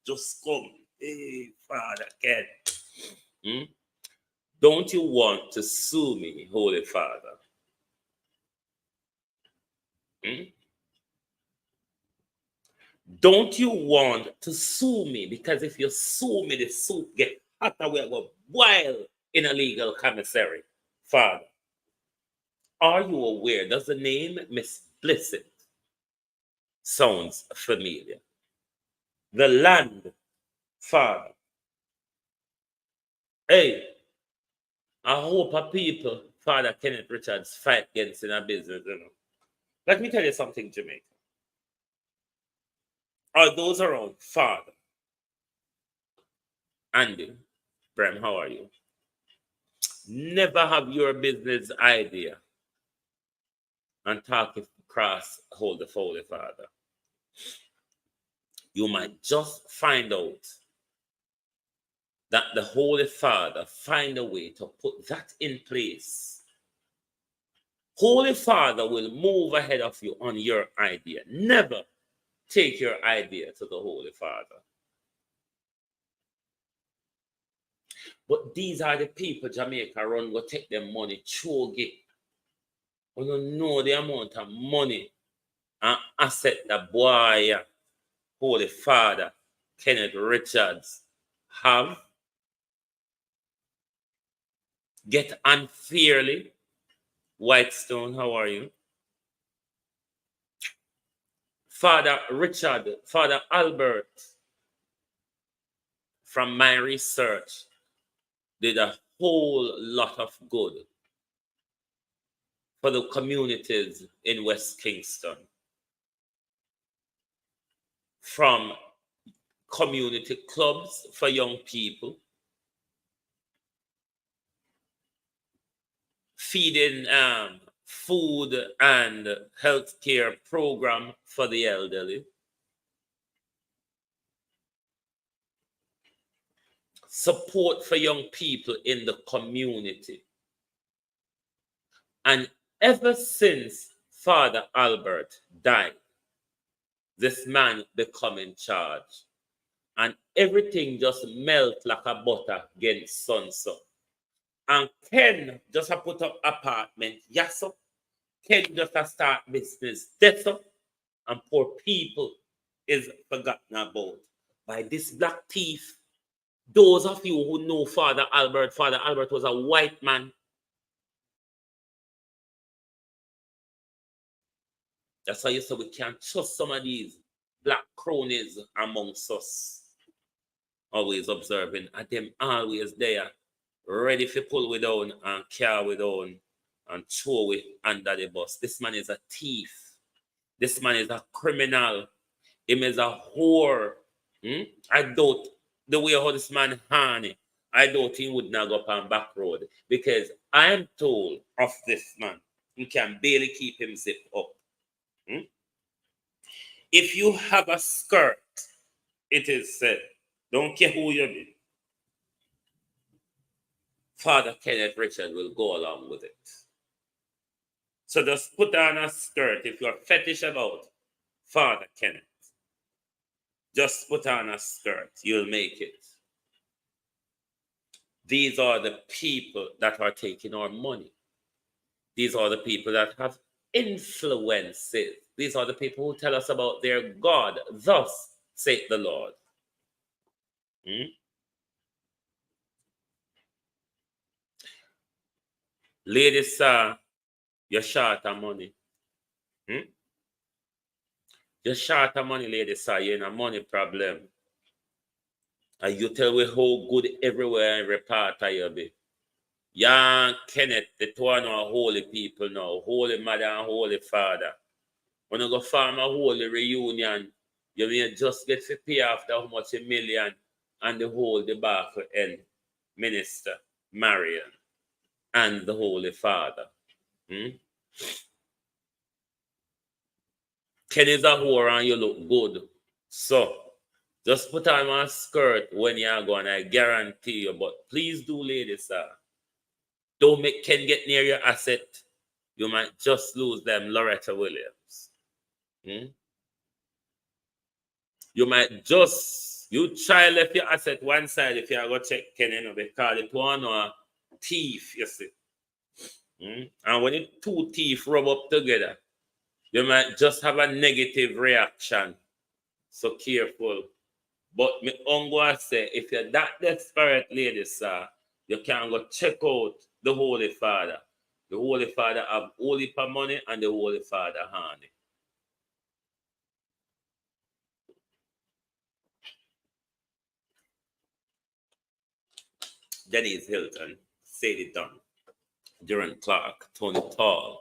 Just come. Hey, Father, Ken. Don't you want to sue me, Holy Father? Don't you want to sue me? Because if you sue me, the suit get hotter. We go wild in a legal commissary. Father, are you aware? Does the name Miss Blissett sounds familiar? The land, Father. Hey, I hope a people, Father Kenneth Richards, fight against in a business, you know. Let me tell you something, Jamaica. Are those around, Father? Andy, Bram, how are you? Never have your business idea and talk across hold the Holy Father. You might just find out that the Holy Father find a way to put that in place. Holy Father will move ahead of you on your idea. Never take your idea to the Holy Father. But these are the people Jamaica run will take their money, choke it. You don't know the amount of money and asset that boy, Holy Father, Kenneth Richards have. Get unfairly. Whitestone, how are you? Father Richard, Father Albert, from my research, did a whole lot of good for the communities in West Kingston. from community clubs for young people, feeding food and healthcare program for the elderly, support for young people in the community. And ever since Father Albert died, this man become in charge. And everything just melt like a butter against sunset. And Ken just a put up apartment, yes sir. Ken just a start business, that's sir. And poor people is forgotten about by this black thief. Those of you who know Father Albert was a white man. That's why you say we can't trust some of these black cronies amongst us. Always observing, and them always there, ready to pull we down and carry we down and throw we under the bus. This man is a thief. This man is a criminal. Him is a whore. I doubt the way how this man honey, I doubt he would not go up on back road, because I am told of this man, he can barely keep him zipped up. If you have a skirt, it is said, don't care who you be, Father Kenneth Richard will go along with it. So just put on a skirt if you're fetish about Father Kenneth. Just put on a skirt, you'll make it. These are the people that are taking our money. These are the people that have influences. These are the people who tell us about their God. Thus saith the Lord. Ladies, you're short of money. You're short of money, ladies, you're in a money problem. And you tell me how good everywhere, every part of you be. Young Kenneth, the two are now holy people now. Holy mother and holy father. When you go form a holy reunion, you may just get to pay after how much $1 million and the whole debacle end. Minister Marion and the Holy Father. Ken is a whore and you look good. So, just put on a skirt when you're going, I guarantee you. But please do, ladies, don't make Ken get near your asset. You might just lose them, Loretta Williams. You might just, you try left your asset one side if you are going to check Ken, because it one or thief, you see. And when the two teeth rub up together, you might just have a negative reaction. So careful. But me ongo say, if you're that desperate, ladies, you can go check out the Holy Father. The Holy Father have holy for money and the Holy Father honey. Denise Hilton, Sadie Dunn, Duran Clark, Tony Tall.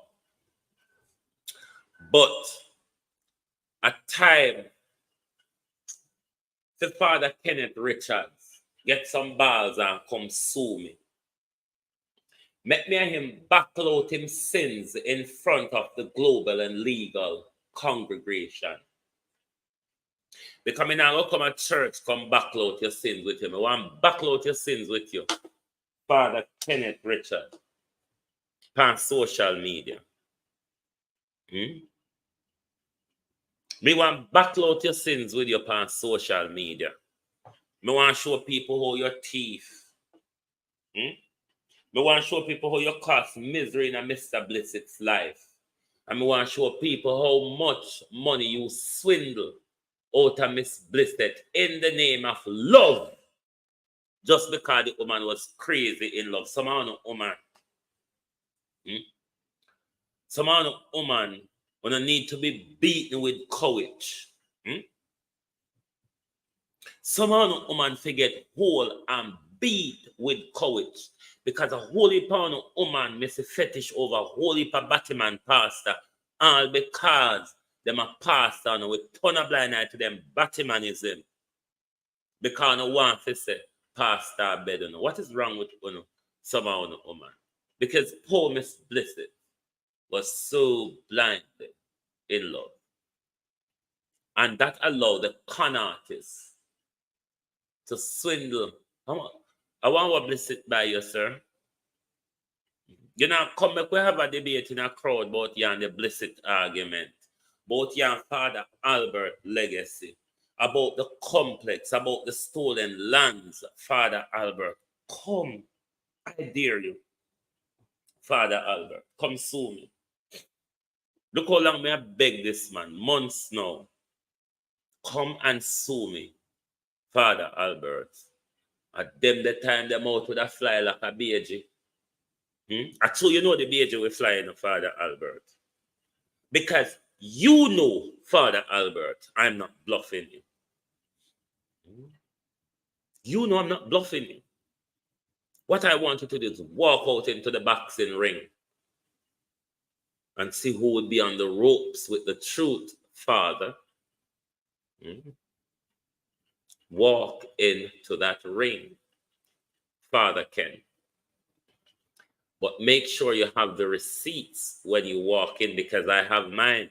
But at time, the Father Kenneth Richards get some balls and come sue me. Make me and him buckle out him sins in front of the global and legal congregation. Because I now come to church, come buckle out your sins with him. I want to buckle out your sins with you. Father Kenneth Richards. On social media. Me want to buckle out your sins with you on social media. Me want to show people how you're thief. Me want to show people how you cause misery in a Mr. Blissit's life. And me want to show people how much money you swindle out of Miss Blissett in the name of love. Just because the woman was crazy in love. Some of the woman. Some of the woman when I need to be beaten with courage. Some of the woman forget whole and beat with courage. Because a holy pound of woman miss a fetish over holy pa Batman pastor. All because them a pass on with ton of blind eye to them Batimanism. Because no one to say, pastor bed. What is wrong with some of you, woman? Because poor Miss Blessed was so blinded in love. And that allowed the con artists to swindle. I want to Blessed by you, sir. You know, come back, we have a debate in a crowd about you and the Blessed argument. About your father Albert legacy. About the complex, about the stolen lands, Father Albert. Come, I dare you. Father Albert, come sue me. Look how long me I beg this man, months now. Come and sue me, Father Albert. At them the time them out with a fly like a BG. Actually, you know the BG will fly in Father Albert. Because you know, Father Albert, I'm not bluffing you. You know I'm not bluffing you. What I want you to do is walk out into the boxing ring and see who would be on the ropes with the truth, Father. Walk into that ring, Father Ken. But make sure you have the receipts when you walk in, because I have mine.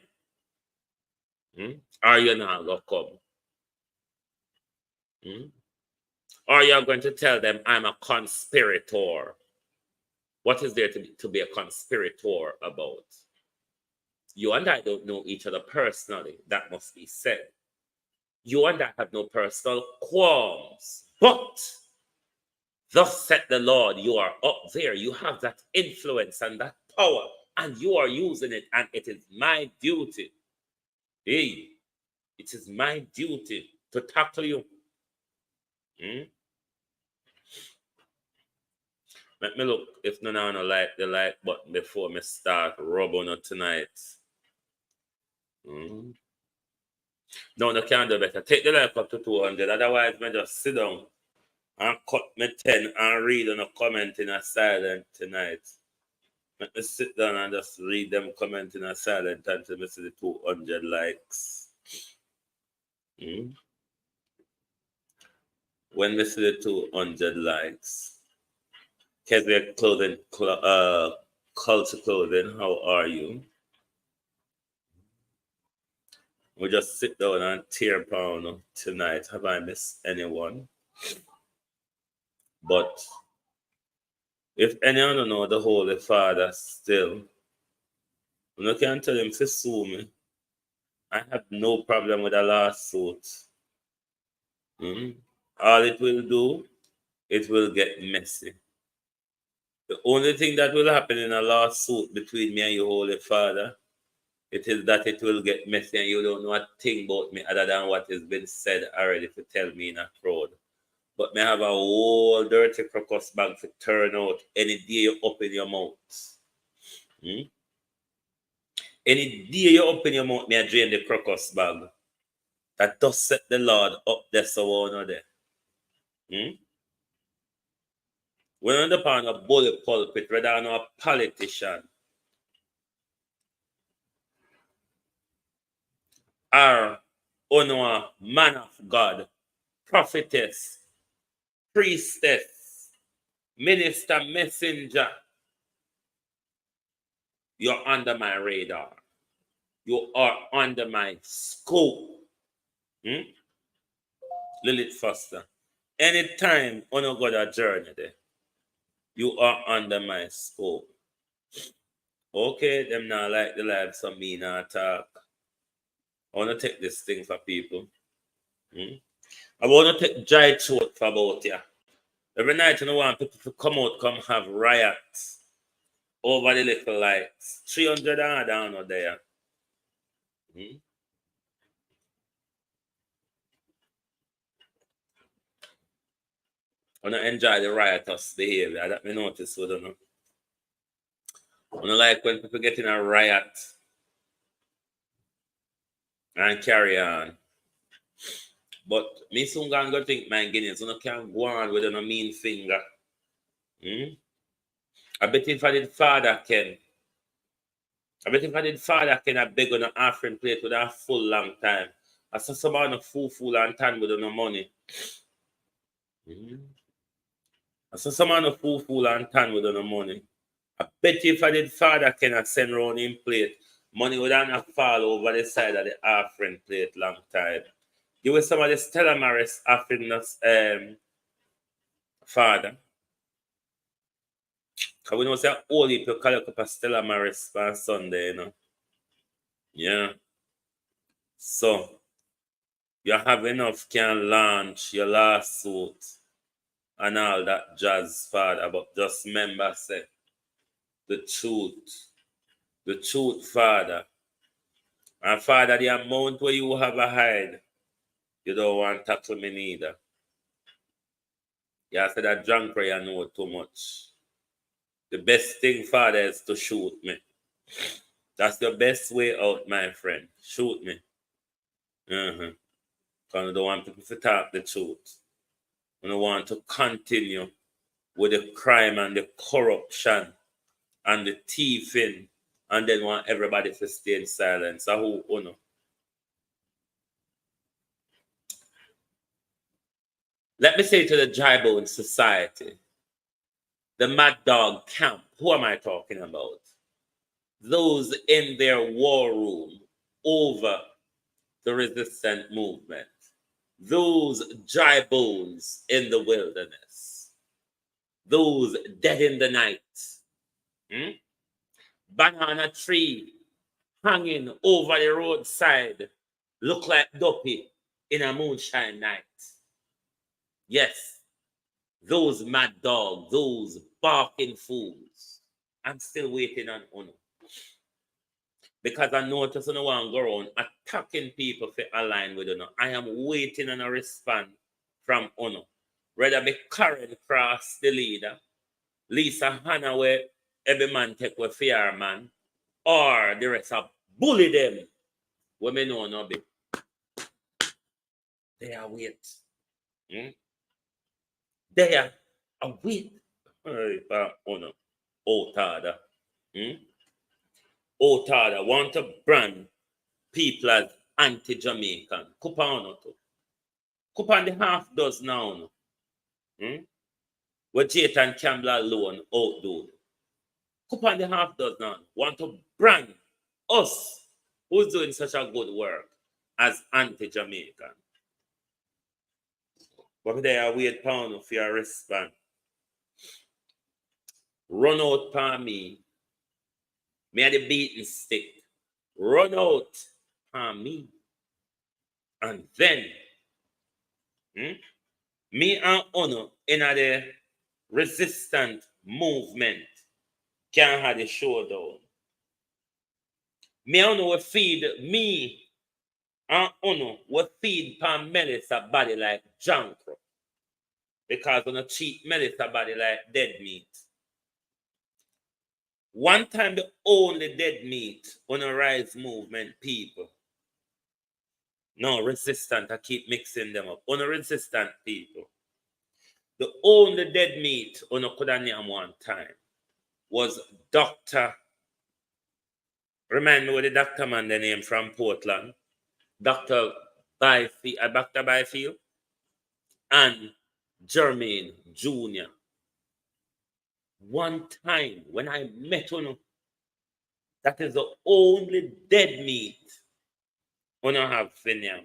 Are you not going to come? Or you're going to tell them I'm a conspirator. What is there to be a conspirator about? You and I don't know each other personally. That must be said. You and I have no personal qualms. But thus said the Lord, you are up there. You have that influence and that power, and you are using it, and it is my duty. Hey, it is my duty to tackle you. Let me look if no one like the like button before me start rubbing it tonight. No, no can do better. Take the like up to 200. Otherwise, me just sit down and cut me 10 and read on a comment in a silent tonight. Let me sit down and just read them comment in a silent until me see the 200 likes. When we see the 200 likes. Kenneth Clothing, Culture Clothing, how are you? We just sit down and tear down tonight. Have I missed anyone? But if anyone don't know the Holy Father still, you can tell him to sue me. I have no problem with a lawsuit. All it will do, it will get messy. The only thing that will happen in a lawsuit between me and your Holy Father, it is that it will get messy and you don't know a thing about me other than what has been said already to tell me in a crowd. But me have a whole dirty crocus bag to turn out any day you open your mouth. Any day you open your mouth, me I drain the crocus bag. That does set the Lord up there so one there. We're on the pan of bully pulpit rather than a politician. Or a man of God, prophetess, priestess, minister, messenger. You're under my radar. You are under my scope. Lilith Foster. Anytime on a good journey there, you are under my scope. Okay, them not like the live, so me not talk. I want to take this thing for people. I want to take dry throat for about you. Every night, I want people to come out, come have riots over the little lights. 300 and down out there. I want to enjoy the riotous behavior. That me notice, I don't know. I want to like when people get in a riot and carry on. But me soon gonna think my Guinness, you can't go on with a mean finger. I bet if I did Father Ken, I bet if I did father can I beg on an offering plate with a full long time. I saw someone a full and tan with no money. I saw someone a full and tan with no money. I bet you if I did father can I send round in plate, money would not fall over the side of the offering plate long time. You were some of the Stella Maris offering us father. Because we know say all people call up a Stella Maris on Sunday, you know. Yeah. So you have enough can launch your lawsuit and all that jazz, father. But just remember, say, the truth, father. And father, the amount where you have a hide, you don't want to tackle me neither. You said that drunk prayer know too much. The best thing, father, is to shoot me. That's the best way out, my friend. Shoot me. Because I don't want people to talk the truth. I don't want to continue with the crime and the corruption and the thieving and then want everybody to stay in silence. So who, you know? Let me say to the dry bone society, the mad dog camp, who am I talking about? Those in their war room over the resistant movement. Those dry bones in the wilderness. Those dead in the night. Banana tree hanging over the roadside look like Duppy in a moonshine night. Yes, those mad dogs, those barking fools. I'm still waiting on Uno. Because I notice I don't want to go around attacking people for align with Uno. I am waiting on a response from Uno. Whether be Karen Cross, the leader, Lisa Hannah, where every man take with fear man, or the rest of bully them. Women know no be. They are wait. They are wait. Uno. Otada. Otada want to brand people as anti-Jamaican. Kupa ono to. Kupa and the half does now. Where Jayton Campbell alone outdo. Kupa and the half does now. Want to brand us who's doing such a good work as anti-Jamaican. But they are wait pound for your response. Run out for me. Me had the beating stick. Run out for me. And then me and Honor in the resistant movement can have the showdown. Me and Honor will feed me and Honor will feed Pam Melissa body like junk. Because on a cheat Melissa body like dead meat. One time the only dead meat on a rise movement people. No, resistant, I keep mixing them up. On a resistant people. The only dead meat on a could name one time was Dr. Remind me what the doctor man the name from Portland. Dr. Byfield and Jermaine Jr. One time when I met on that is the only dead meat on a have Finiam.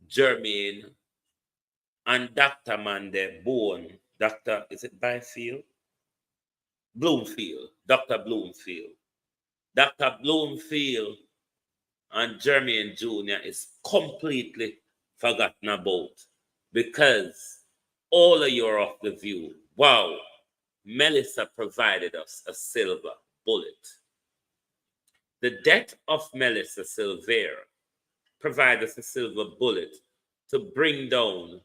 Jermaine and Dr. Man the bone. Dr. Is it Byfield? Bloomfield. Dr. Bloomfield. Dr. Bloomfield and Jermaine Jr. is completely forgotten about because all of you are of the view, wow, Melissa provided us a silver bullet. The death of Melissa Silvera provided us a silver bullet to bring down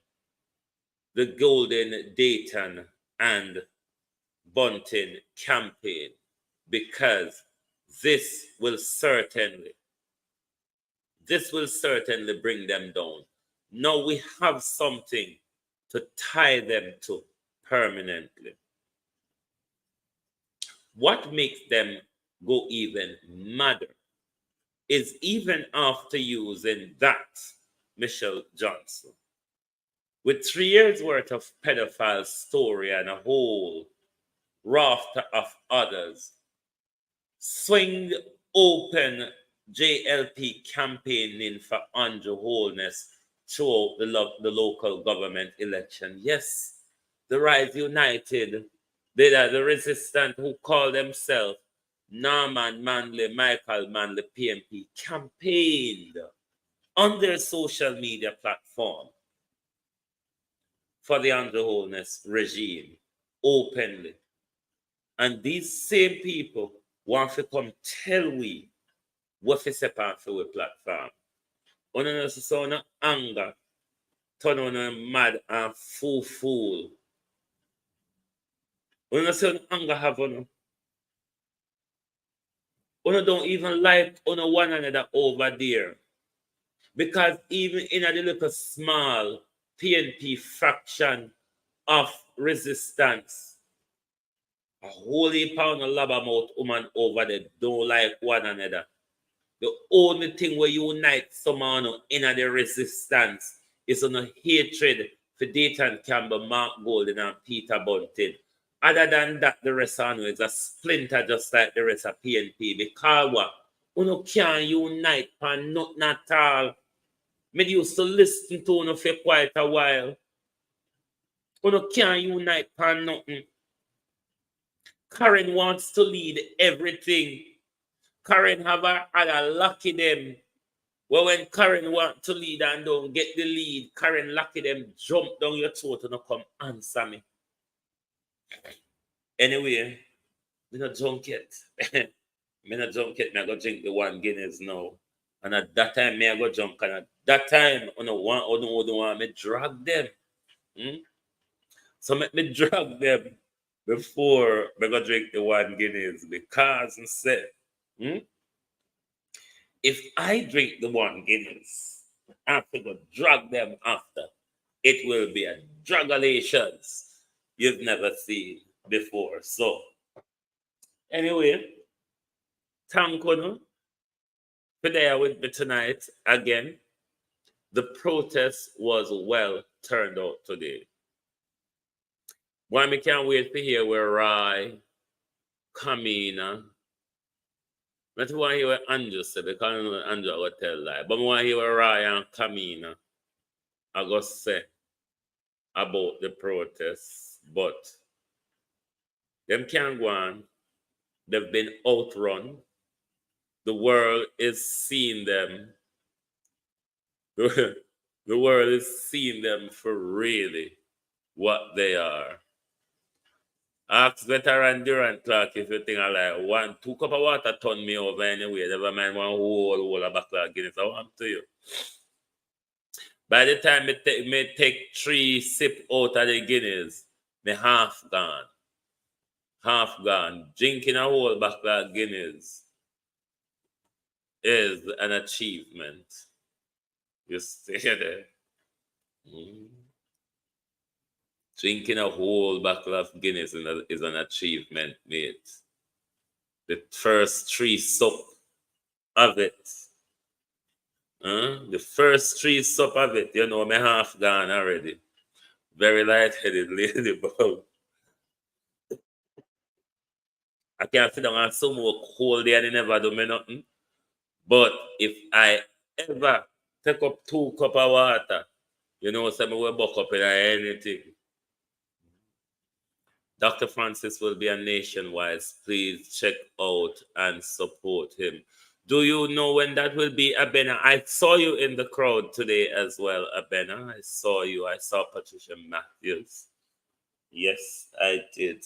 the Golden Dayton and Bunting campaign because this will certainly bring them down. Now we have something to tie them to permanently. what makes them go even madder is even after using that Michelle Johnson, with 3 years worth of pedophile story and a whole raft of others, swing open JLP campaigning for Andrew Holness throughout the local government election. Yes, the Rise United, they are the resistant who call themselves Norman Manley, Michael Manley, PMP, campaigned on their social media platform for the Andrew Holness regime openly. And these same people want to come tell we what is a part for our platform. On a so no anger, turn on a mad and fool. On a so anger have on. On don't even like on one another over there. Because even in a little small PNP fraction of resistance, a holy pound of labamouth woman over there don't like one another. The only thing where unite someone in the resistance is on a hatred for Dayton Campbell, Mark Golden, and Peter Bunting. Other than that, the rest of is a splinter just like the rest of PNP. Because what? You can't unite for nothing at all. Me used to listen to you for quite a while. You can't unite for nothing. Karen wants to lead everything. Karen have a lucky them. Well, when Karen want to lead and don't get the lead, Karen lucky them jump down your throat and come answer me. Anyway, me not drunk yet. Me not drunk yet. Me I go drink the 1 Guinness now. And at that time, me I go drunk. And at that time, I don't want me drag them. So make me drag them before me go drink the 1 Guinness. Because I said, if I drink the 1 Guinness, I have to go drag them after. It will be a dragulations you've never seen before. So, anyway, thank you for there with me tonight again. The protest was well turned out today. Why me can't wait to hear where Rai, Kamina, not want to hear what Andrew said, because Andrew will tell lie. But I want to hear what Rai and Kamina are going to say about the protests. But them can't go on. They've been outrun. The world is seeing them. The world is seeing them for really what they are. Ask veteran Durant Clark if you think I like 2 cup of water turn me over anyway. Never mind one whole of backlog Guinness. I want to you. By the time me take 3 sip out of the Guinness, me half gone. Half gone. Drinking a whole backlog Guinness is an achievement. You stay there. Drinking a whole bottle of Guinness is an achievement, mate. The first 3 sup of it. The first 3 sup of it, you know, me half gone already. Very light-headed lady, but I can't sit down and smoke whole day and never do me nothing. But if I ever take up 2 cups of water, you know, so I will buck up in anything. Dr. Francis will be a nationwide. Please check out and support him. Do you know when that will be, Abena? I saw you in the crowd today as well, Abena. I saw you. I saw Patricia Matthews. Yes, I did.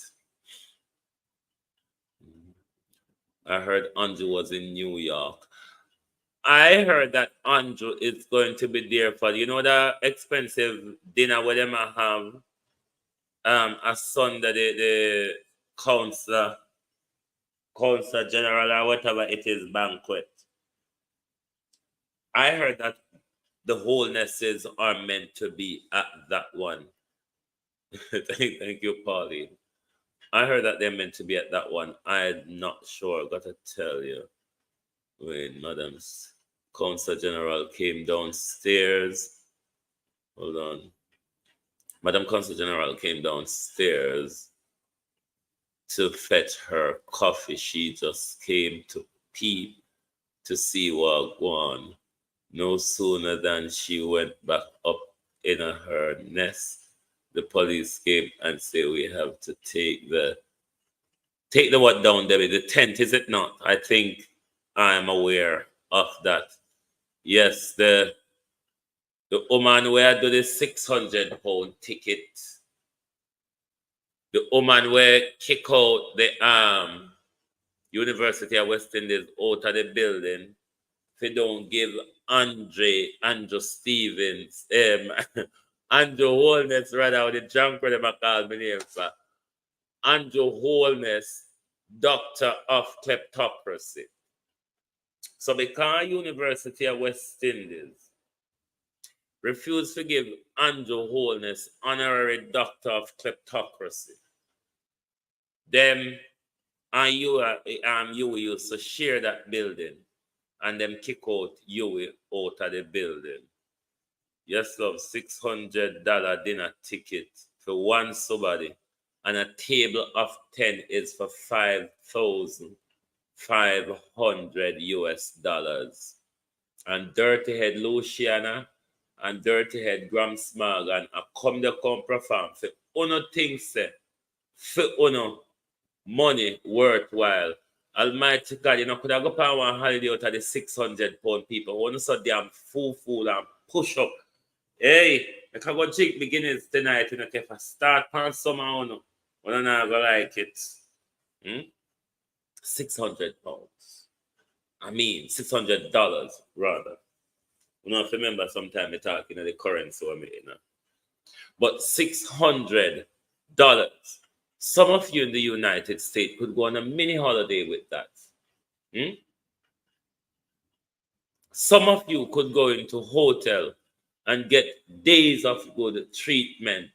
I heard Andrew was in New York. I heard that Andrew is going to be there for, you know, the expensive dinner where they might have a Sunday, the council general or whatever it is banquet. I heard that the wholenesses are meant to be at that one. Thank you, Pauline. I heard that they're meant to be at that one. I'm not sure. Gotta tell you. When Madam's Consul General came downstairs. Hold on. Madam Consul General came downstairs to fetch her coffee. She just came to peep to see what on. No sooner than she went back up in her nest, the police came and said, we have to take the what down, Debbie? The tent, is it not? I think I'm aware of that. Yes, the woman where do the £600 ticket. The woman where kick out the University of West Indies out of the building. If you don't give Andrew Stevens, Andrew Holness, rather, with the junk where they call me name for. Andrew Holness, Doctor of Kleptocracy. So because University of West Indies refused to give Andrew Holness honorary Doctor of Kleptocracy, them and you used to share that building and them kick out you out of the building. Yes, love, $600 dinner ticket for one somebody, and a table of 10 is for $5,500. And Dirty Head Luciana and Dirty Head Gram Smagan and come perform for uno things for uno money worthwhile. Almighty God, you know, could I go on one holiday out of the £600 people who are so damn fool and push up. Hey, I can go drink beginnings tonight, you know, if I start on summer, you know, not gonna like it. £600. I mean, $600 rather. You know, if you remember sometime we talking of the currency, you know. But $600. Some of you in the United States could go on a mini holiday with that. Some of you could go into a hotel and get days of good treatment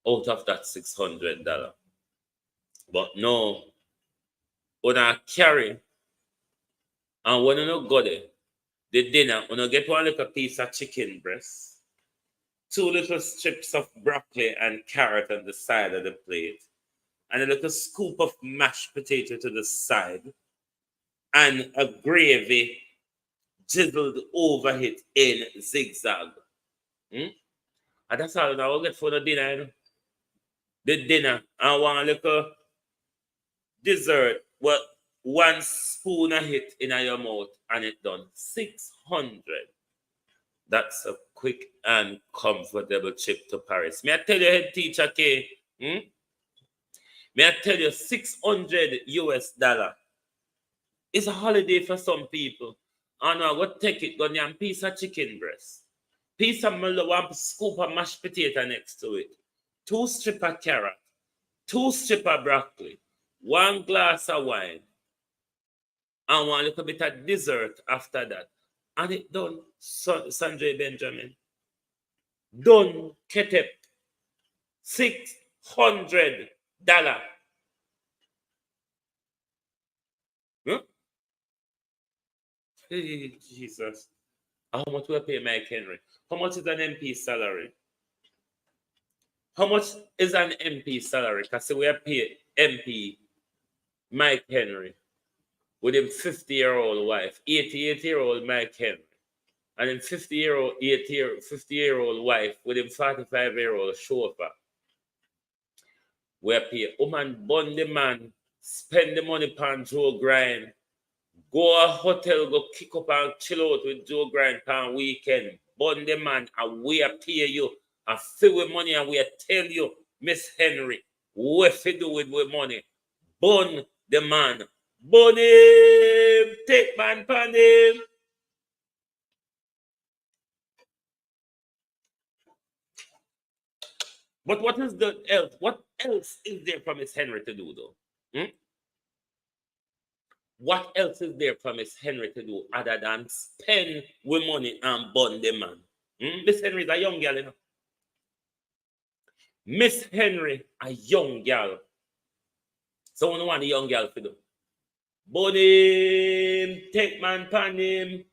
out of that $600. But no, when I carry and when you go there, the dinner, when you get one little piece of chicken breast, 2 little strips of broccoli and carrot on the side of the plate, and a little scoop of mashed potato to the side, and a gravy drizzled over it in zigzag. And that's all I will get for the dinner. You know? The dinner, and one little dessert, what 1 spoon of it in your mouth, and it done. 600. That's a quick and comfortable trip to Paris. May I tell you, head teacher K? May I tell you, $600 is a holiday for some people. And I go take it, go a piece of chicken breast, piece of 1 scoop of mashed potato next to it, 2 strips of carrot, 2 strips of broccoli, 1 glass of wine, and 1 little bit of dessert after that. And it done, Sanjay Benjamin. Done, Ketep. $600. Jesus. How much will I pay Mike Henry? How much is an MP salary? How much is an MP salary? Because we have paid MP Mike Henry with him 50-year-old wife, 88-year-old Mike Henry, and then 50-year-old wife with him 45-year-old chauffeur. We have paid woman, bun the man, spend the money on Joe Grind, go a hotel, go kick up and chill out with Joe Grind on weekend, bun the man, and we pay you, and fill with money, and we tell you, Miss Henry, what to do with money? Bun the man. Bun him, take man pan him. But what is the else? What else is there for Miss Henry to do, though? What else is there for Miss Henry to do other than spend with money and bun the man? Miss Henry is a young girl, you know. Miss Henry, a young girl. Someone want a young girl to do. But him, take man pan him.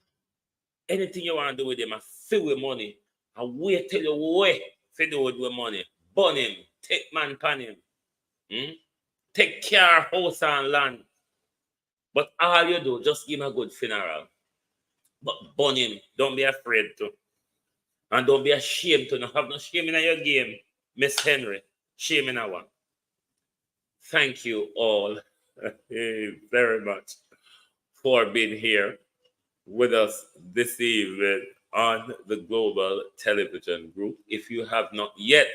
Anything you want to do with him, I fill with money. I wait till you wait for do with money. Burn him, take man pan him. Take care, house and land. But all you do, just give him a good funeral. But burn him. Don't be afraid to. And don't be ashamed to. Not have no shame in your game, Miss Henry. Shame in one. Thank you all very much for being here with us this evening on the Global Television Group. If you have not yet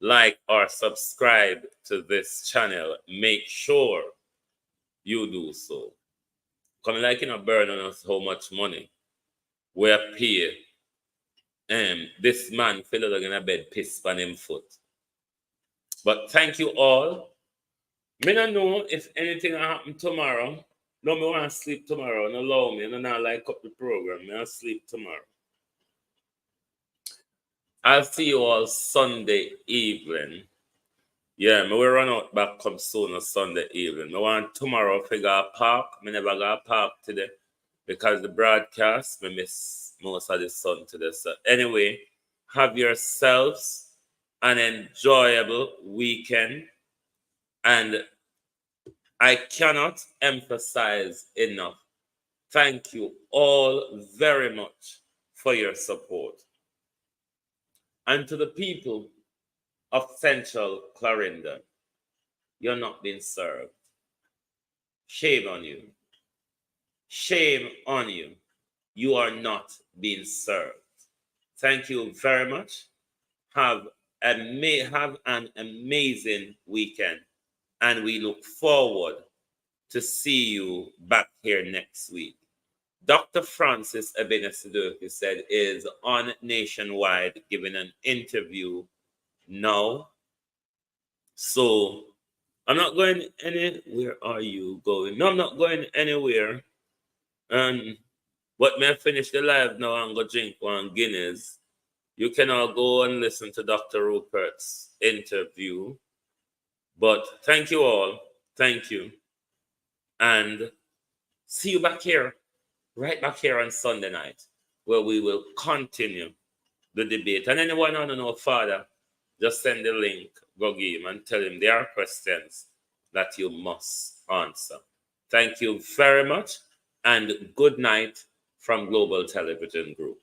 liked or subscribed to this channel, make sure you do so. Come like in a burn on us how much money we are paying. This man fell out in a bed, piss on him foot. But thank you all. I don't know if anything will happen tomorrow. No, I want to sleep tomorrow. Don't allow me. I don't like up the program. I want to sleep tomorrow. I'll see you all Sunday evening. Yeah, I will run out back come soon on Sunday evening. I want tomorrow to go park. I never got park today because the broadcast, I miss most of the sun today. So anyway, have yourselves an enjoyable weekend. And I cannot emphasize enough. Thank you all very much for your support. And to the people of Central Clarendon, you're not being served. Shame on you. Shame on you. You are not being served. Thank you very much. Have an amazing weekend. And we look forward to see you back here next week. Dr. Francis Ebenezer said is on Nationwide giving an interview now. So I'm not going anywhere. Where are you going? No, I'm not going anywhere. But may I finish the live now and go drink one Guinness. You can all go and listen to Dr. Rupert's interview. But thank you all. Thank you. And see you back here, right back here on Sunday night, where we will continue the debate. And anyone want to know Father, just send the link, go give him and tell him there are questions that you must answer. Thank you very much and good night from Global Television Group.